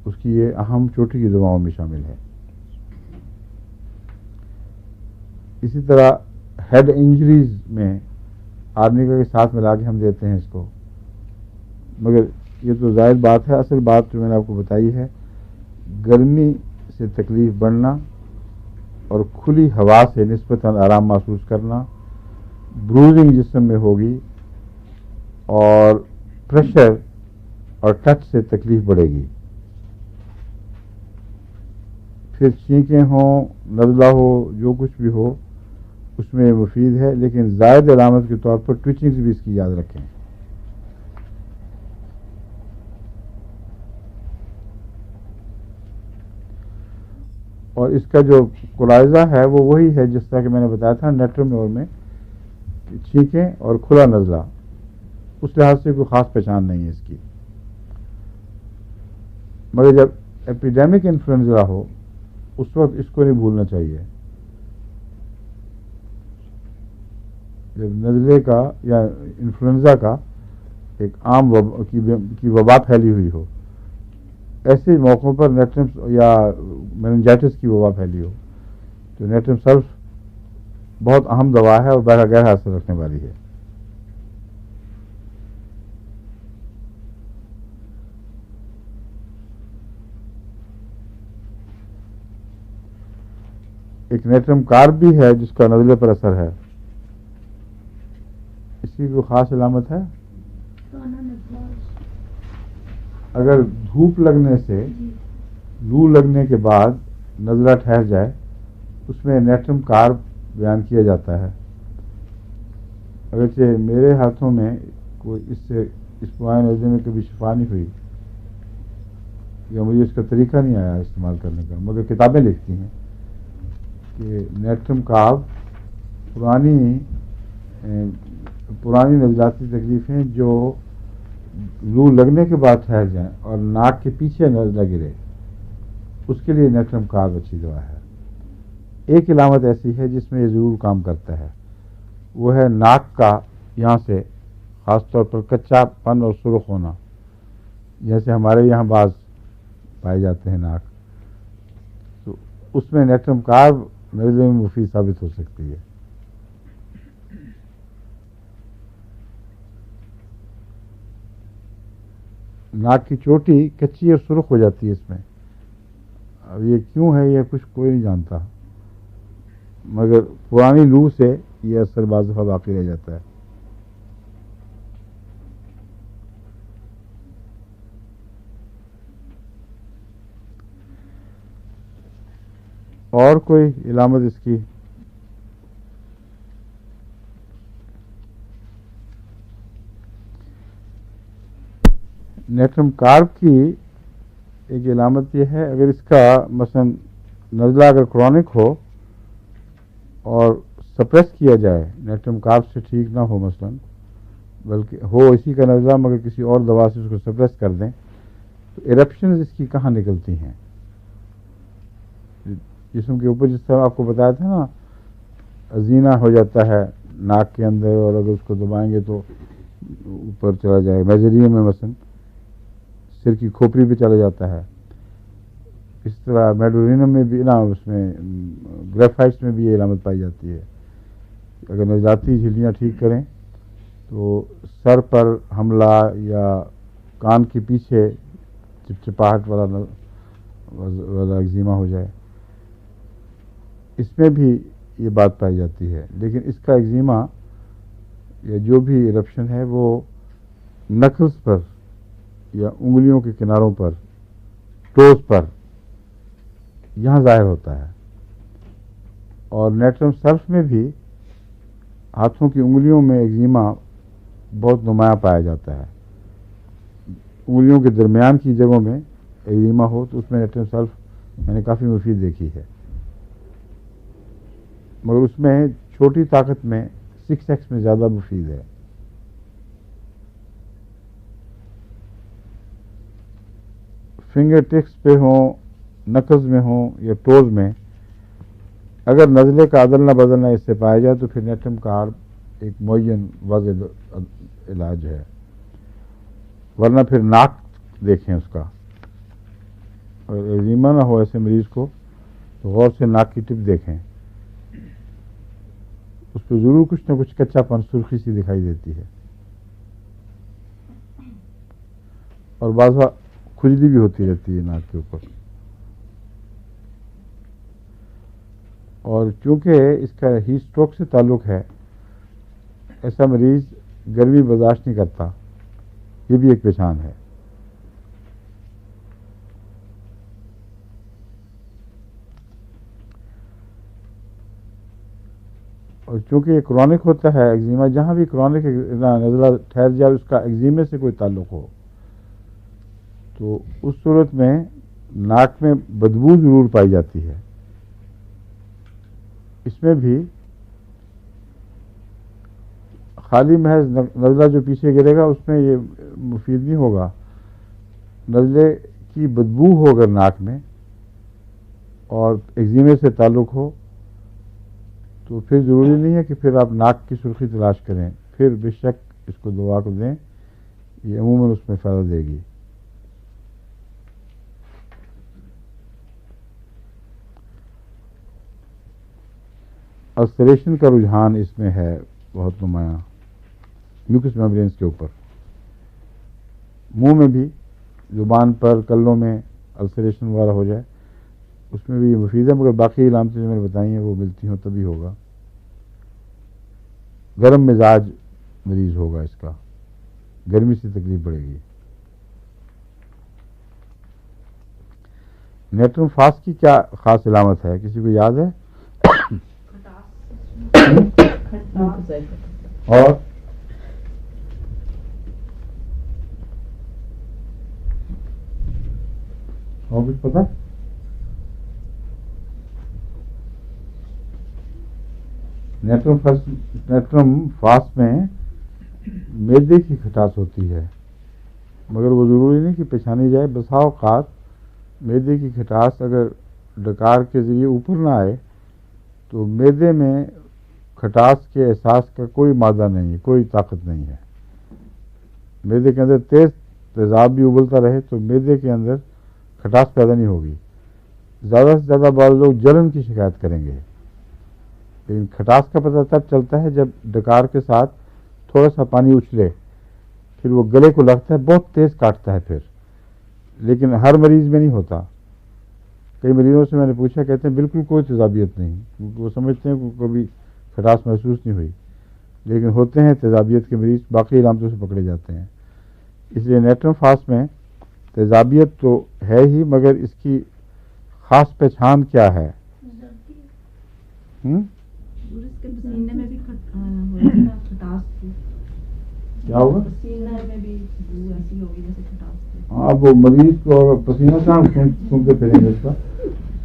اس کی یہ اہم چوٹی کی دواؤں میں شامل ہے. اسی طرح ہیڈ انجریز میں آرنیکا کے ساتھ ملا کے ہم دیتے ہیں اس کو، مگر یہ تو ظاہر بات ہے. اصل بات جو میں نے آپ کو بتائی ہے، گرمی سے تکلیف بڑھنا اور کھلی ہوا سے نسبتاً آرام محسوس کرنا، بروزنگ جسم میں ہوگی، اور پریشر اور ٹچ سے تکلیف بڑھے گی. پھر چھینکیں ہوں، نزلہ ہو، جو کچھ بھی ہو، اس میں مفید ہے. لیکن زائد علامت کے طور پر ٹویچنگز بھی اس کی یاد رکھیں. اور اس کا جو کلائزہ ہے وہ وہی ہے جس طرح کہ میں نے بتایا تھا نیٹرم اور میں چھینکیں اور کھلا نزلہ. اس لحاظ سے کوئی خاص پہچان نہیں ہے اس کی. مگر جب ایپیڈیمک انفلوئنزا ہو اس وقت اس کو نہیں بھولنا چاہیے. جب نزلے کا یا انفلوئنزا کا ایک عام کی وبا پھیلی ہوئی ہو، ایسے موقعوں پر نیٹرم یا میننجائٹس کی وبا پھیلی ہو تو نیٹرم سلف بہت اہم دوا ہے اور گہرا اثر رکھنے والی ہے. ایک نیٹرم کارب بھی ہے جس کا نزلے پر اثر ہے. اس کی کوئی خاص علامت ہے؟ اگر دھوپ لگنے سے، لو لگنے کے بعد نزلہ ٹھہر جائے، اس میں نیٹرم کارب بیان کیا جاتا ہے. اگرچہ میرے ہاتھوں میں کوئی اس پرائن نزلے میں کبھی شفا نہیں ہوئی یا مجھے اس کا طریقہ نہیں آیا استعمال کرنے کا، مگر کتابیں لکھتی ہیں کہ نیٹرم کارب پرانی پرانی نزلاتی تکلیفیں جو لو لگنے کے بعد ٹھہر جائیں اور ناک کے پیچھے نہ گرے، اس کے لیے نیٹرم کارب اچھی دوا ہے۔ ایک علامت ایسی ہے جس میں یہ ضرور کام کرتا ہے، وہ ہے ناک کا یہاں سے خاص طور پر کچا پن اور سرخ ہونا، جیسے ہمارے یہاں بعض پائے جاتے ہیں ناک، تو اس میں نیٹرم کارب نزلے میں مفید ثابت ہو سکتی ہے۔ ناک کی چوٹی کچی اور سرخ ہو جاتی ہے اس میں، اب یہ کیوں ہے یہ کچھ کوئی نہیں جانتا، مگر پرانی لو سے یہ اثر بعض دفعہ باقی رہ جاتا ہے۔ اور کوئی علامت اس کی؟ نیٹرم کارب کی ایک علامت یہ ہے، اگر اس کا مثلا نزلہ اگر کرونک ہو اور سپریس کیا جائے، نیٹرم کارب سے ٹھیک نہ ہو مثلا، بلکہ ہو اسی کا نزلہ مگر کسی اور دوا سے اس کو سپریس کر دیں، تو ایرپشنز اس کی کہاں نکلتی ہیں؟ جسم کے اوپر، جس طرح آپ کو بتایا تھا نا، ازینہ ہو جاتا ہے ناک کے اندر، اور اگر اس کو دبائیں گے تو اوپر چلا جائے، میزریم میں مثلا سر کی کھوپڑی پہ چلا جاتا ہے، اس طرح میڈورینم میں بھی نا، اس میں گریفائٹس میں بھی یہ علامت پائی جاتی ہے۔ اگر نزلاتی جھلیاں ٹھیک کریں تو سر پر حملہ یا کان کے پیچھے چپچپاہٹ والا ایگزیما ہو جائے، اس میں بھی یہ بات پائی جاتی ہے، لیکن اس کا ایگزیما یا جو بھی ایرپشن ہے وہ نکلز پر یا انگلیوں کے کناروں پر، ٹوز پر، یہاں ظاہر ہوتا ہے۔ اور نیٹرم سرف میں بھی ہاتھوں کی انگلیوں میں ایگزیما بہت نمایاں پایا جاتا ہے، انگلیوں کے درمیان کی جگہوں میں ایگزیما ہو تو اس میں نیٹرم سرف میں نے کافی مفید دیکھی ہے، مگر اس میں چھوٹی طاقت میں 6x میں زیادہ مفید ہے۔ فنگر ٹپس پہ ہوں، نکز میں ہوں یا ٹوز میں، اگر نزلے کا عدلنا بدلنا اس سے پایا جائے تو پھر نیٹرم کارب ایک معین واضح علاج ہے، ورنہ پھر ناک دیکھیں اس کا، اگر ایگزیما نہ ہو ایسے مریض کو تو غور سے ناک کی ٹپ دیکھیں، اس پہ ضرور کچھ نہ کچھ کچا پن، سرخی سی دکھائی دیتی ہے، اور بعض کھجلی بھی ہوتی رہتی ہے ناک کے اوپر۔ اور چونکہ اس کا ہیٹ اسٹروک سے تعلق ہے، ایسا مریض گرمی برداشت نہیں کرتا، یہ بھی ایک پہچان ہے۔ اور چونکہ یہ کرونک ہوتا ہے ایگزیما، جہاں بھی کرونک نزلہ ٹھہر جائے اس کا ایگزیمے سے کوئی تعلق ہو، تو اس صورت میں ناک میں بدبو ضرور پائی جاتی ہے۔ اس میں بھی خالی محض نزلہ جو پیچھے گرے گا اس میں یہ مفید نہیں ہوگا، نزلے کی بدبو ہو اگر ناک میں اور ایگزیمے سے تعلق ہو تو پھر ضروری نہیں ہے کہ پھر آپ ناک کی سرخی تلاش کریں، پھر بے شک اس کو دوا کو دیں، یہ عموماً اس میں فائدہ دے گی۔ السریشن کا رجحان اس میں ہے بہت نمایاں، میوکس میمبرینز کے اوپر، منہ میں بھی، زبان پر، کلوں میں السریشن وغیرہ ہو جائے اس میں بھی یہ مفید ہے، مگر باقی علامتیں جو میں نے بتائی ہیں وہ ملتی ہوں تبھی ہوگا۔ گرم مزاج مریض ہوگا، اس کا گرمی سے تکلیف پڑے گی۔ نیٹرم فاس کی کیا خاص علامت ہے، کسی کو یاد ہے؟ اور کچھ پتا؟ نیٹرم فاس میں معدے کی کھٹاس ہوتی ہے، مگر وہ ضروری نہیں کہ پہچانی جائے. بسا اوقات معدے کی کھٹاس اگر ڈکار کے ذریعے اوپر نہ آئے تو معدے میں کھٹاس کے احساس کا کوئی مادہ نہیں ہے، کوئی طاقت نہیں ہے. معدے کے اندر تیز تیزاب بھی ابلتا رہے تو معدے کے اندر کھٹاس پیدا نہیں ہوگی. زیادہ سے زیادہ بعض لوگ جلن کی شکایت کریں گے، لیکن کھٹاس کا پتہ تب چلتا ہے جب ڈکار کے ساتھ تھوڑا سا پانی اچھلے، پھر وہ گلے کو لگتا ہے، بہت تیز کاٹتا ہے پھر. لیکن ہر مریض میں نہیں ہوتا. کئی مریضوں سے میں نے پوچھا، کہتے ہیں بالکل کوئی تیزابیت نہیں، وہ سمجھتے ہیں کہ کبھی کھٹاس محسوس نہیں ہوئی، لیکن ہوتے ہیں تیزابیت کے مریض، باقی علامتوں سے پکڑے جاتے ہیں. اس لیے نیٹرم فاسٹ میں تیزابیت تو ہے ہی، مگر اس کی خاص پہچان کیا ہے؟ اس کے پسینے میں بھی کھٹاس تھی. کیا ہوگا؟ پسینے میں بھی بو ایسی ہوگی جیسے کھٹاس تھی. ہاں، وہ مریض کو پسینہ کہاں سنتے پھریں گے. اس کا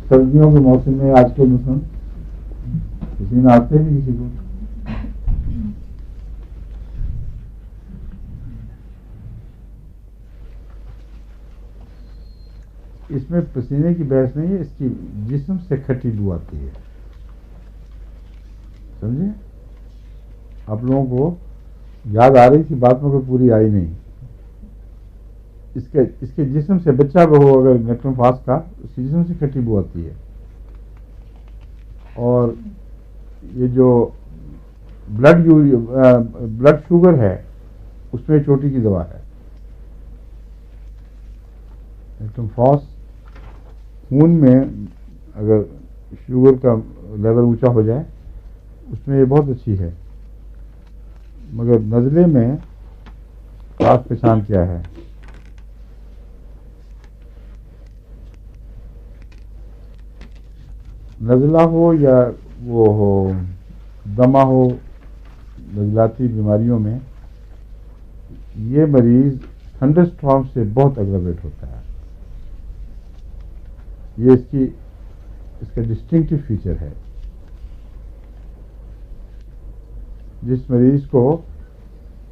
سردیوں کے موسم میں آج کے موسم پسینہ آتے نہیں کسی کو. اس میں پسینے کی بحث نہیں ہے، اس کی جسم سے کھٹی بو آتی ہے. سمجھے؟ آپ لوگوں کو یاد آ رہی تھی بات میں، کوئی پوری آئی نہیں. اس کے جسم سے، بچہ بھی ہو اگر نیٹرم فاس کا، اس کے جسم سے کھٹی بو آتی ہے. اور یہ جو بلڈ شوگر ہے، اس میں چوٹی کی دوا ہے. نیٹرم فاس خون میں اگر شوگر کا لیول اونچا ہو جائے اس میں یہ بہت اچھی ہے. مگر نزلے میں خاص پہچان کیا ہے؟ نزلہ ہو یا وہ ہو دمہ ہو، نزلاتی بیماریوں میں یہ مریض تھنڈر اسٹارم سے بہت اگراویٹ ہوتا ہے. یہ اس کا ڈسٹنکٹیو فیچر ہے. جس مریض کو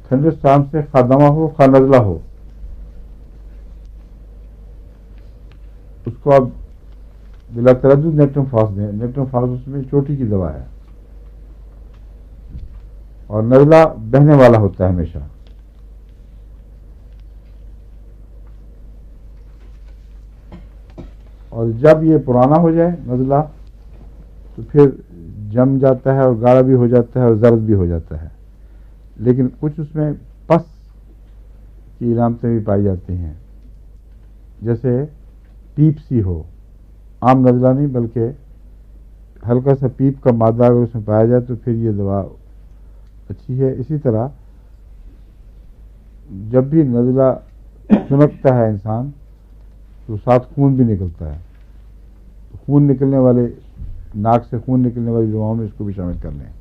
تھنڈر اسٹارم سے خواہ دمہ ہو خواہ نزلہ ہو، اس کو آپ بلا تردد نیٹرم فاس دیں. نیٹرم فاس اس میں چوٹی کی دوا ہے، اور نزلہ بہنے والا ہوتا ہے ہمیشہ. اور جب یہ پرانا ہو جائے نزلہ تو پھر جم جاتا ہے اور گاڑھا بھی ہو جاتا ہے اور زرد بھی ہو جاتا ہے. لیکن کچھ اس میں پس کی علامتیں بھی پائی جاتی ہیں، جیسے پیپ سی ہو. عام نزلہ نہیں بلکہ ہلکا سا پیپ کا مادہ اگر اس میں پایا جائے تو پھر یہ دوا اچھی ہے. اسی طرح جب بھی نزلہ سنکتا ہے انسان تو ساتھ خون بھی نکلتا ہے. خون نکلنے والے، ناک سے خون نکلنے والی دواؤں میں اس کو بھی شامل کر لیں.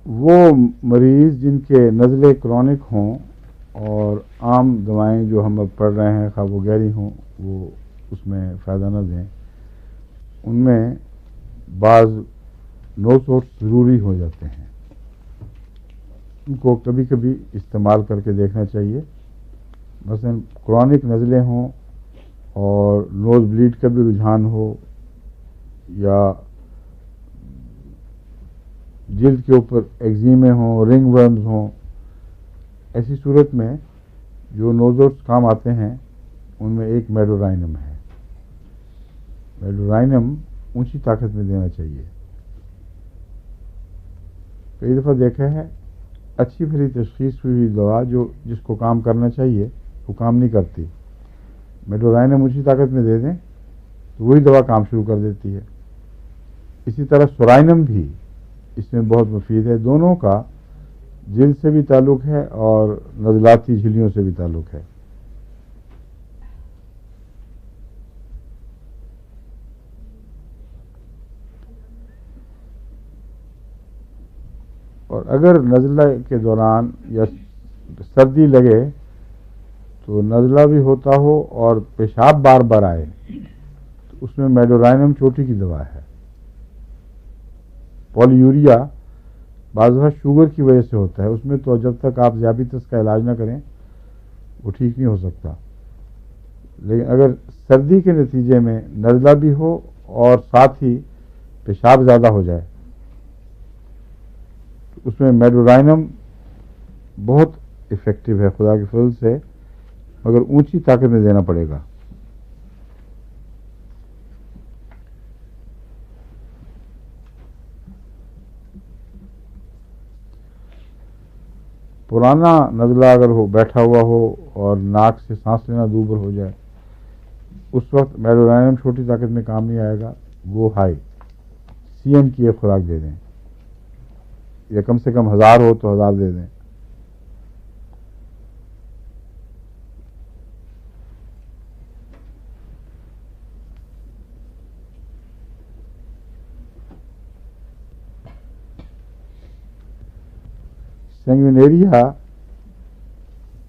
وہ مریض جن کے نزلے کرونک ہوں اور عام دوائیں جو ہم اب پڑھ رہے ہیں خواہ وہ گہری ہوں وہ اس میں فائدہ نہ دیں، ان میں بعض نوسوٹس ضروری ہو جاتے ہیں. ان کو کبھی کبھی استعمال کر کے دیکھنا چاہیے. مثلا کرونک نزلے ہوں اور نوز بلیڈ کا بھی رجحان ہو، یا جلد کے اوپر ایگزیمے ہوں، رنگ ورمز ہوں، ایسی صورت میں جو نوزوٹس کام آتے ہیں ان میں ایک میڈورائنم ہے. میڈورائنم اونچی طاقت میں دینا چاہیے. کئی دفعہ دیکھا ہے اچھی بھلی تشخیص ہوئی دوا جس کو کام کرنا چاہیے وہ کام نہیں کرتی. میڈورائنم اونچی طاقت میں دے دیں تو وہی دوا کام شروع کر دیتی ہے. اسی طرح سورائنم بھی اس میں بہت مفید ہے. دونوں کا جلد سے بھی تعلق ہے اور نزلاتی جھلیوں سے بھی تعلق ہے. اور اگر نزلہ کے دوران یا سردی لگے تو نزلہ بھی ہوتا ہو اور پیشاب بار بار آئے تو اس میں میڈورائنم چوٹی کی دوا ہے. پولی یوریا بعض دفعہ شوگر کی وجہ سے ہوتا ہے، اس میں تو جب تک آپ ذیابیطس کا علاج نہ کریں وہ ٹھیک نہیں ہو سکتا. لیکن اگر سردی کے نتیجے میں نزلہ بھی ہو اور ساتھ ہی پیشاب زیادہ ہو جائے تو اس میں میڈورائنم بہت افیکٹو ہے خدا کے فضل سے، مگر اونچی طاقت میں دینا پڑے گا. پرانا نزلہ اگر ہو بیٹھا ہوا ہو اور ناک سے سانس لینا دوبر ہو جائے اس وقت میڈورائنم چھوٹی طاقت میں کام نہیں آئے گا. گو ہائی CM کی ایک خوراک دے دیں، یا کم سے کم 1000 ہو تو 1000 دے دیں. سینگوینیریا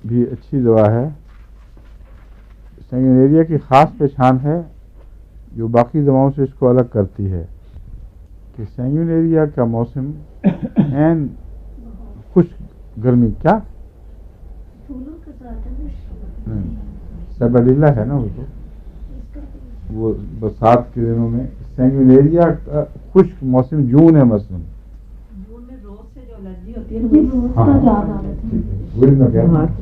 بھی اچھی دوا ہے. سینگوینیریا کی خاص پہچان ہے جو باقی دواؤں سے اس کو الگ کرتی ہے کہ سینگوینیریا کا موسم عین خشک گرمی کیا پھولوں کے ساتھ سیبریلا ہے نا وہ برسات کے دنوں میں. سینگوینیریا کا خشک موسم جون ہے مثلاً. جون میں روز سے جو الرجی ہوتی ہے جی روز کا یاد آ رہا تھا.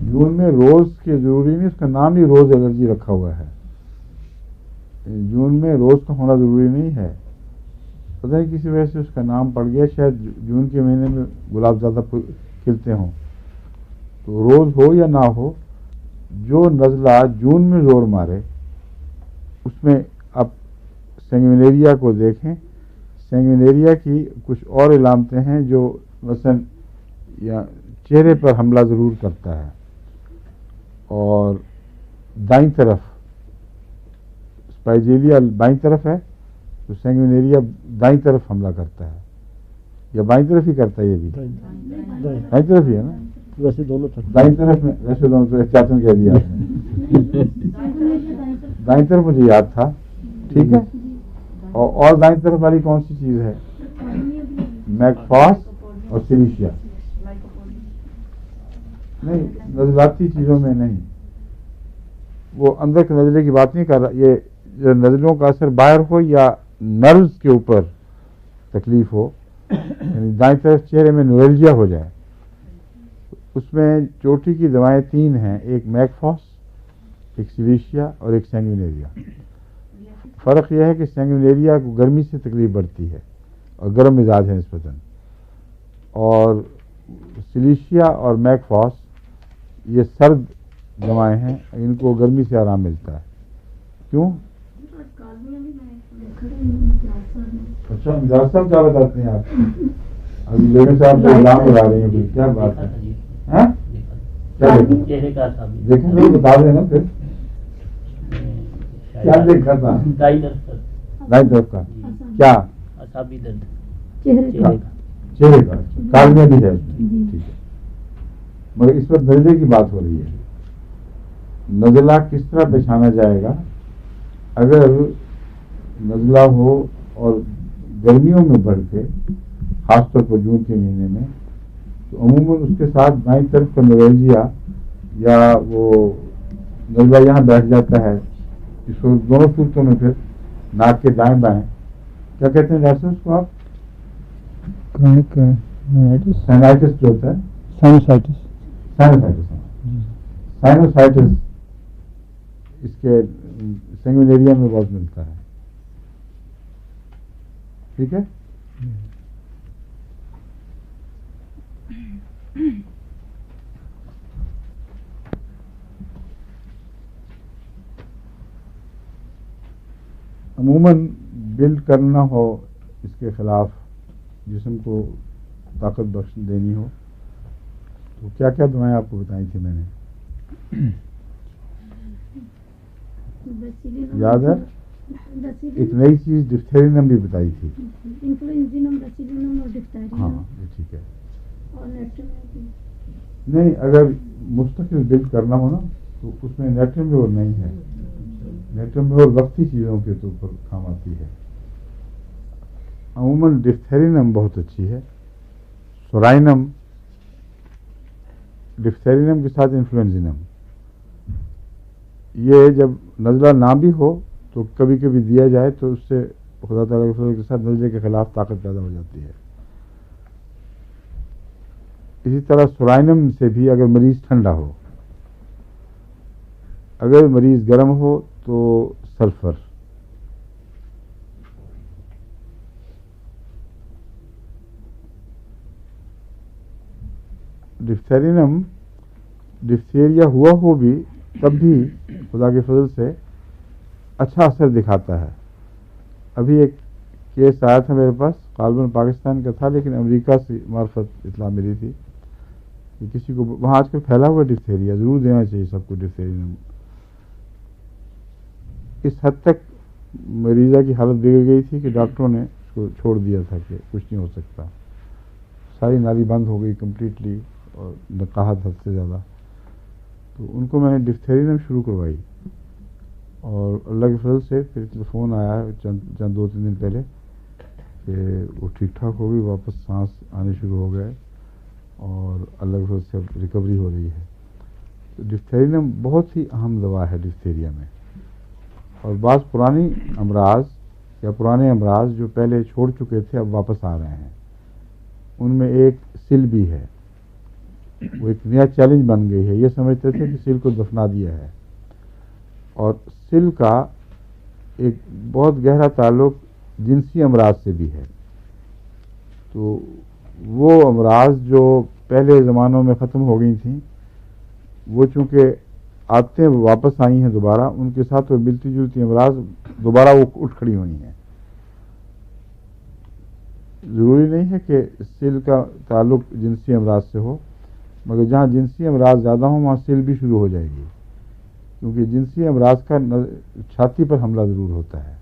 جون میں روز کے ضروری نہیں، اس کا نام ہی روز الرجی رکھا ہوا ہے. جون میں روز کا ہونا ضروری نہیں ہے، پتہ نہیں کسی وجہ سے اس کا نام پڑ گیا. شاید جون کے مہینے میں گلاب زیادہ کھلتے ہوں. تو روز ہو یا نہ ہو، جو نزلہ جون میں زور مارے اس میں آپ سینگوینیریا کو دیکھیں. سینگوینیریا کی کچھ اور علامتیں ہیں جو مثلا یا چہرے پر حملہ ضرور کرتا ہے، اور دائیں طرف اسپائجیلیا بائیں طرف ہے تو سینگوینیریا دائیں طرف حملہ کرتا ہے، یا بائیں طرف ہی کرتا ہے. یہ بھی دائیں طرف ہی ہے نا، ویسے دونوں طرف دائیں طرف میں ویسے دونوں طرف احتیاطاً کہہ دیا آپ نے. دائیں طرف مجھے یاد تھا، ٹھیک ہے. اور دائیں طرف والی کون سی چیز ہے؟ میکفاس اور سیلیشیا. نہیں، نزلاتی چیزوں میں نہیں، وہ اندر کے نزلے کی بات نہیں کر رہا. یہ جو نزلوں کا اثر باہر ہو یا نروز کے اوپر تکلیف ہو، یعنی دائیں طرف چہرے میں نویلجیا ہو جائے، اس میں چوٹی کی دوائیں 3 ہیں، ایک میکفاس، ایک سیلیشیا اور ایک سینگوینیریا. فرق یہ ہے کہ سینگوینیریا کو گرمی سے تکلیف بڑھتی ہے اور گرم مزاج ہے نسبتاً، اور سیلیشیا اور میکفاس یہ سرد دوائیں ہیں، ان کو گرمی سے آرام ملتا ہے. کیوں؟ اچھا امجاد صاحب کیا بتاتے ہیں آپ؟ ابھی بیگم صاحب کو الزام لگا رہی ہیں، کیا بات ہے؟ کیا دیکھیں نہیں بتا دیں نا پھر کیا دیکھا تھا؟ دائیں طرف کا کیا؟ اعصابی درد چہرے کا کالمیاں بھی ہے. ٹھیک ہے، مگر اس پر نزلے کی بات ہو رہی ہے. نزلہ کس طرح پہچانا جائے گا؟ اگر نزلہ ہو اور گرمیوں میں بڑھ کے، خاص طور پر جون کے مہینے میں، تو عموماً اس کے ساتھ دائیں طرف کا نویلجیا یا وہ نزلہ یہاں بیٹھ جاتا ہے، اس کو دونوں صورتوں میں پھر ناک کے دائیں بائیں کیا کہتے ہیں ڈاکٹر صاحب اس کو آپ؟ سائنائٹس جو ہوتا ہے، سائنوسائٹس اس کے سینگوینیریا میں بہت ملتا ہے. ٹھیک ہے. عموماً بلڈ کرنا ہو اس کے خلاف، جسم کو طاقت بخش دینی ہو، تو کیا کیا دعائیں آپ کو بتائی تھی میں نے؟ یاد ہے؟ ایک نئی چیز ڈفتھیرینم بھی بتائی تھی. انفلوئنزینم، بیسیلینم اور ڈفتیرینم. ہاں یہ ٹھیک ہے. اور نیٹریم نہیں، اگر مستقل بلڈ کرنا ہو نا تو اس میں نیٹرمیور نہیں ہے. نیٹرمیور وقتی چیزوں کے تو اوپر کام آتی ہے. عموماً ڈفتھیرینم بہت اچھی ہے. سورائنم، ڈفتھیرینم کے ساتھ انفلوئنزینم، یہ جب نزلہ نہ بھی ہو تو کبھی کبھی دیا جائے تو اس سے خدا تعالیٰ کے فضل کے ساتھ نزلے کے خلاف طاقت پیدا ہو جاتی ہے. اسی طرح سورائنم سے بھی اگر مریض ٹھنڈا ہو، اگر مریض گرم ہو تو سلفر. ڈفتھیرینم ڈفتھیریا ہوا ہو بھی تب بھی خدا کے فضل سے اچھا اثر دکھاتا ہے. ابھی ایک کیس آیا تھا میرے پاس، غالباً پاکستان کا تھا لیکن امریکہ سے معرفت اطلاع ملی تھی کہ کسی کو وہاں آج کل پھیلا ہوا ڈفتھیریا، ضرور دینا چاہیے سب کو ڈفتھیرینم. اس حد تک مریضہ کی حالت بگڑ گئی تھی کہ ڈاکٹروں نے اس کو چھوڑ دیا تھا کہ کچھ نہیں ہو سکتا. ساری نالی بند ہو گئی کمپلیٹلی اور نقاہت حد سے زیادہ. تو ان کو میں نے ڈفتھیرینم شروع کروائی اور اللہ کے فضل سے پھر فون آیا چند 2-3 دن پہلے کہ وہ ٹھیک ٹھاک ہو گئی، واپس سانس آنے شروع ہو گئے اور اللہ کے فضل سے اب ریکوری ہو رہی ہے. تو ڈفتھیرینم بہت ہی اہم دوا ہے ڈفتھیریا میں. اور بعض پرانی امراض یا پرانے امراض جو پہلے چھوڑ چکے تھے اب واپس آ رہے ہیں. ان میں ایک سل بھی ہے، وہ ایک نیا چیلنج بن گئی ہے. یہ سمجھتے تھے کہ سل کو دفنا دیا ہے، اور سل کا ایک بہت گہرا تعلق جنسی امراض سے بھی ہے. تو وہ امراض جو پہلے زمانوں میں ختم ہو گئی تھیں وہ چونکہ آتے واپس آئی ہیں دوبارہ، ان کے ساتھ وہ ملتی جلتی امراض دوبارہ وہ اٹھ کھڑی ہوئی ہیں. ضروری نہیں ہے کہ سل کا تعلق جنسی امراض سے ہو، مگر جہاں جنسی امراض زیادہ ہوں وہاں سل بھی شروع ہو جائے گی، کیونکہ جنسی امراض کا چھاتی پر حملہ ضرور ہوتا ہے.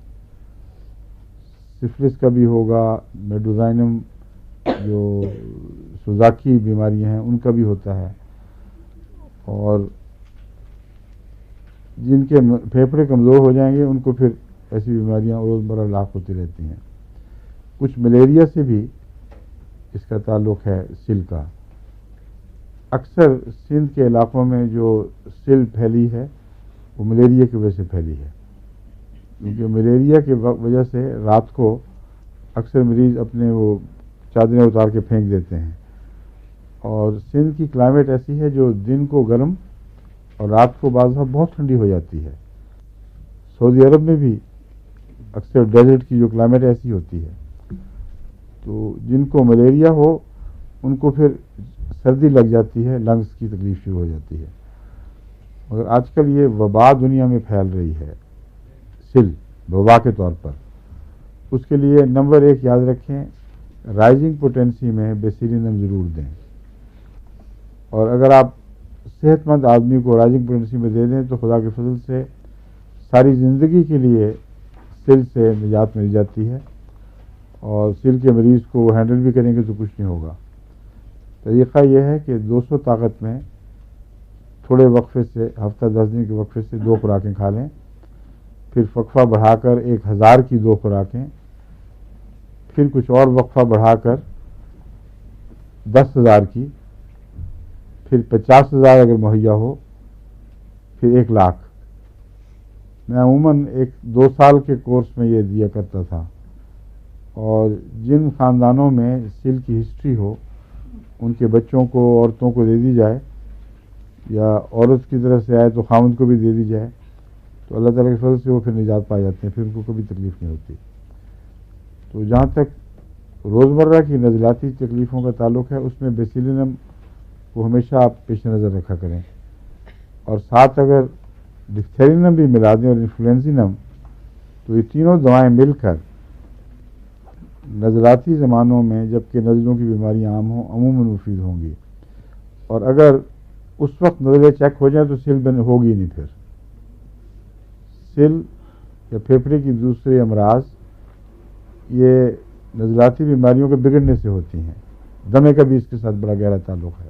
سفلس کا بھی ہوگا، میڈوزائنم جو سوزاکی بیماریاں ہیں ان کا بھی ہوتا ہے، اور جن کے پھیپھڑے کمزور ہو جائیں گے ان کو پھر ایسی بیماریاں روزمرہ لاحق ہوتی رہتی ہیں. کچھ ملیریا سے بھی اس کا تعلق ہے سل کا. اکثر سندھ کے علاقوں میں جو سل پھیلی ہے وہ ملیریا کی وجہ سے پھیلی ہے، کیونکہ ملیریا کی وجہ سے رات کو اکثر مریض اپنے وہ چادریں اتار کے پھینک دیتے ہیں. اور سندھ کی کلائمیٹ ایسی ہے جو دن کو گرم اور رات کو بعض دفعہ بہت ٹھنڈی ہو جاتی ہے. سعودی عرب میں بھی اکثر ڈیزرٹ کی جو کلائمیٹ ایسی ہوتی ہے، تو جن کو ملیریا ہو ان کو پھر سردی لگ جاتی ہے، لنگس کی تکلیف شروع ہو جاتی ہے. مگر آج کل یہ وبا دنیا میں پھیل رہی ہے، سل وبا کے طور پر. اس کے لیے نمبر 1 یاد رکھیں، رائزنگ پوٹینسی میں بیسیلینم ضرور دیں. اور اگر آپ صحت مند آدمی کو رائزنگ پوٹینسی میں دے دیں تو خدا کے فضل سے ساری زندگی کے لیے سل سے نجات مل جاتی ہے، اور سل کے مریض کو وہ ہینڈل بھی کریں گے تو کچھ نہیں ہوگا. طریقہ یہ ہے کہ 200 طاقت میں تھوڑے وقفے سے، ہفتہ 10 دن کے وقفے سے 2 خوراکیں کھا لیں، پھر وقفہ بڑھا کر 1000 کی 2 خوراکیں، پھر کچھ اور وقفہ بڑھا کر 10,000 کی، پھر 50,000 اگر مہیا ہو، پھر 1,00,000. میں عموماً 2 سال کے کورس میں یہ دیا کرتا تھا. اور جن خاندانوں میں سل کی ہسٹری ہو ان کے بچوں کو، عورتوں کو دے دی جائے، یا عورت کی طرف سے آئے تو خاوند کو بھی دے دی جائے، تو اللہ تعالیٰ کے فضل سے وہ پھر نجات پا جاتے ہیں، پھر ان کو کبھی تکلیف نہیں ہوتی. تو جہاں تک روزمرہ کی نزلاتی تکلیفوں کا تعلق ہے اس میں بیسیلینم کو ہمیشہ آپ پیش نظر رکھا کریں، اور ساتھ اگر ڈفتھیرینم بھی ملا دیں اور انفلوئنزینم، تو یہ تینوں دوائیں مل کر نزلاتی زمانوں میں جبکہ نزلوں کی بیماریاں عام ہوں عموماً مفید ہوں گی. اور اگر اس وقت نزلیں چیک ہو جائیں تو سل ہوگی نہیں. پھر سل یا پھیپھڑے کی دوسرے امراض یہ نزلاتی بیماریوں کے بگڑنے سے ہوتی ہیں. دمے کا بھی اس کے ساتھ بڑا گہرا تعلق ہے.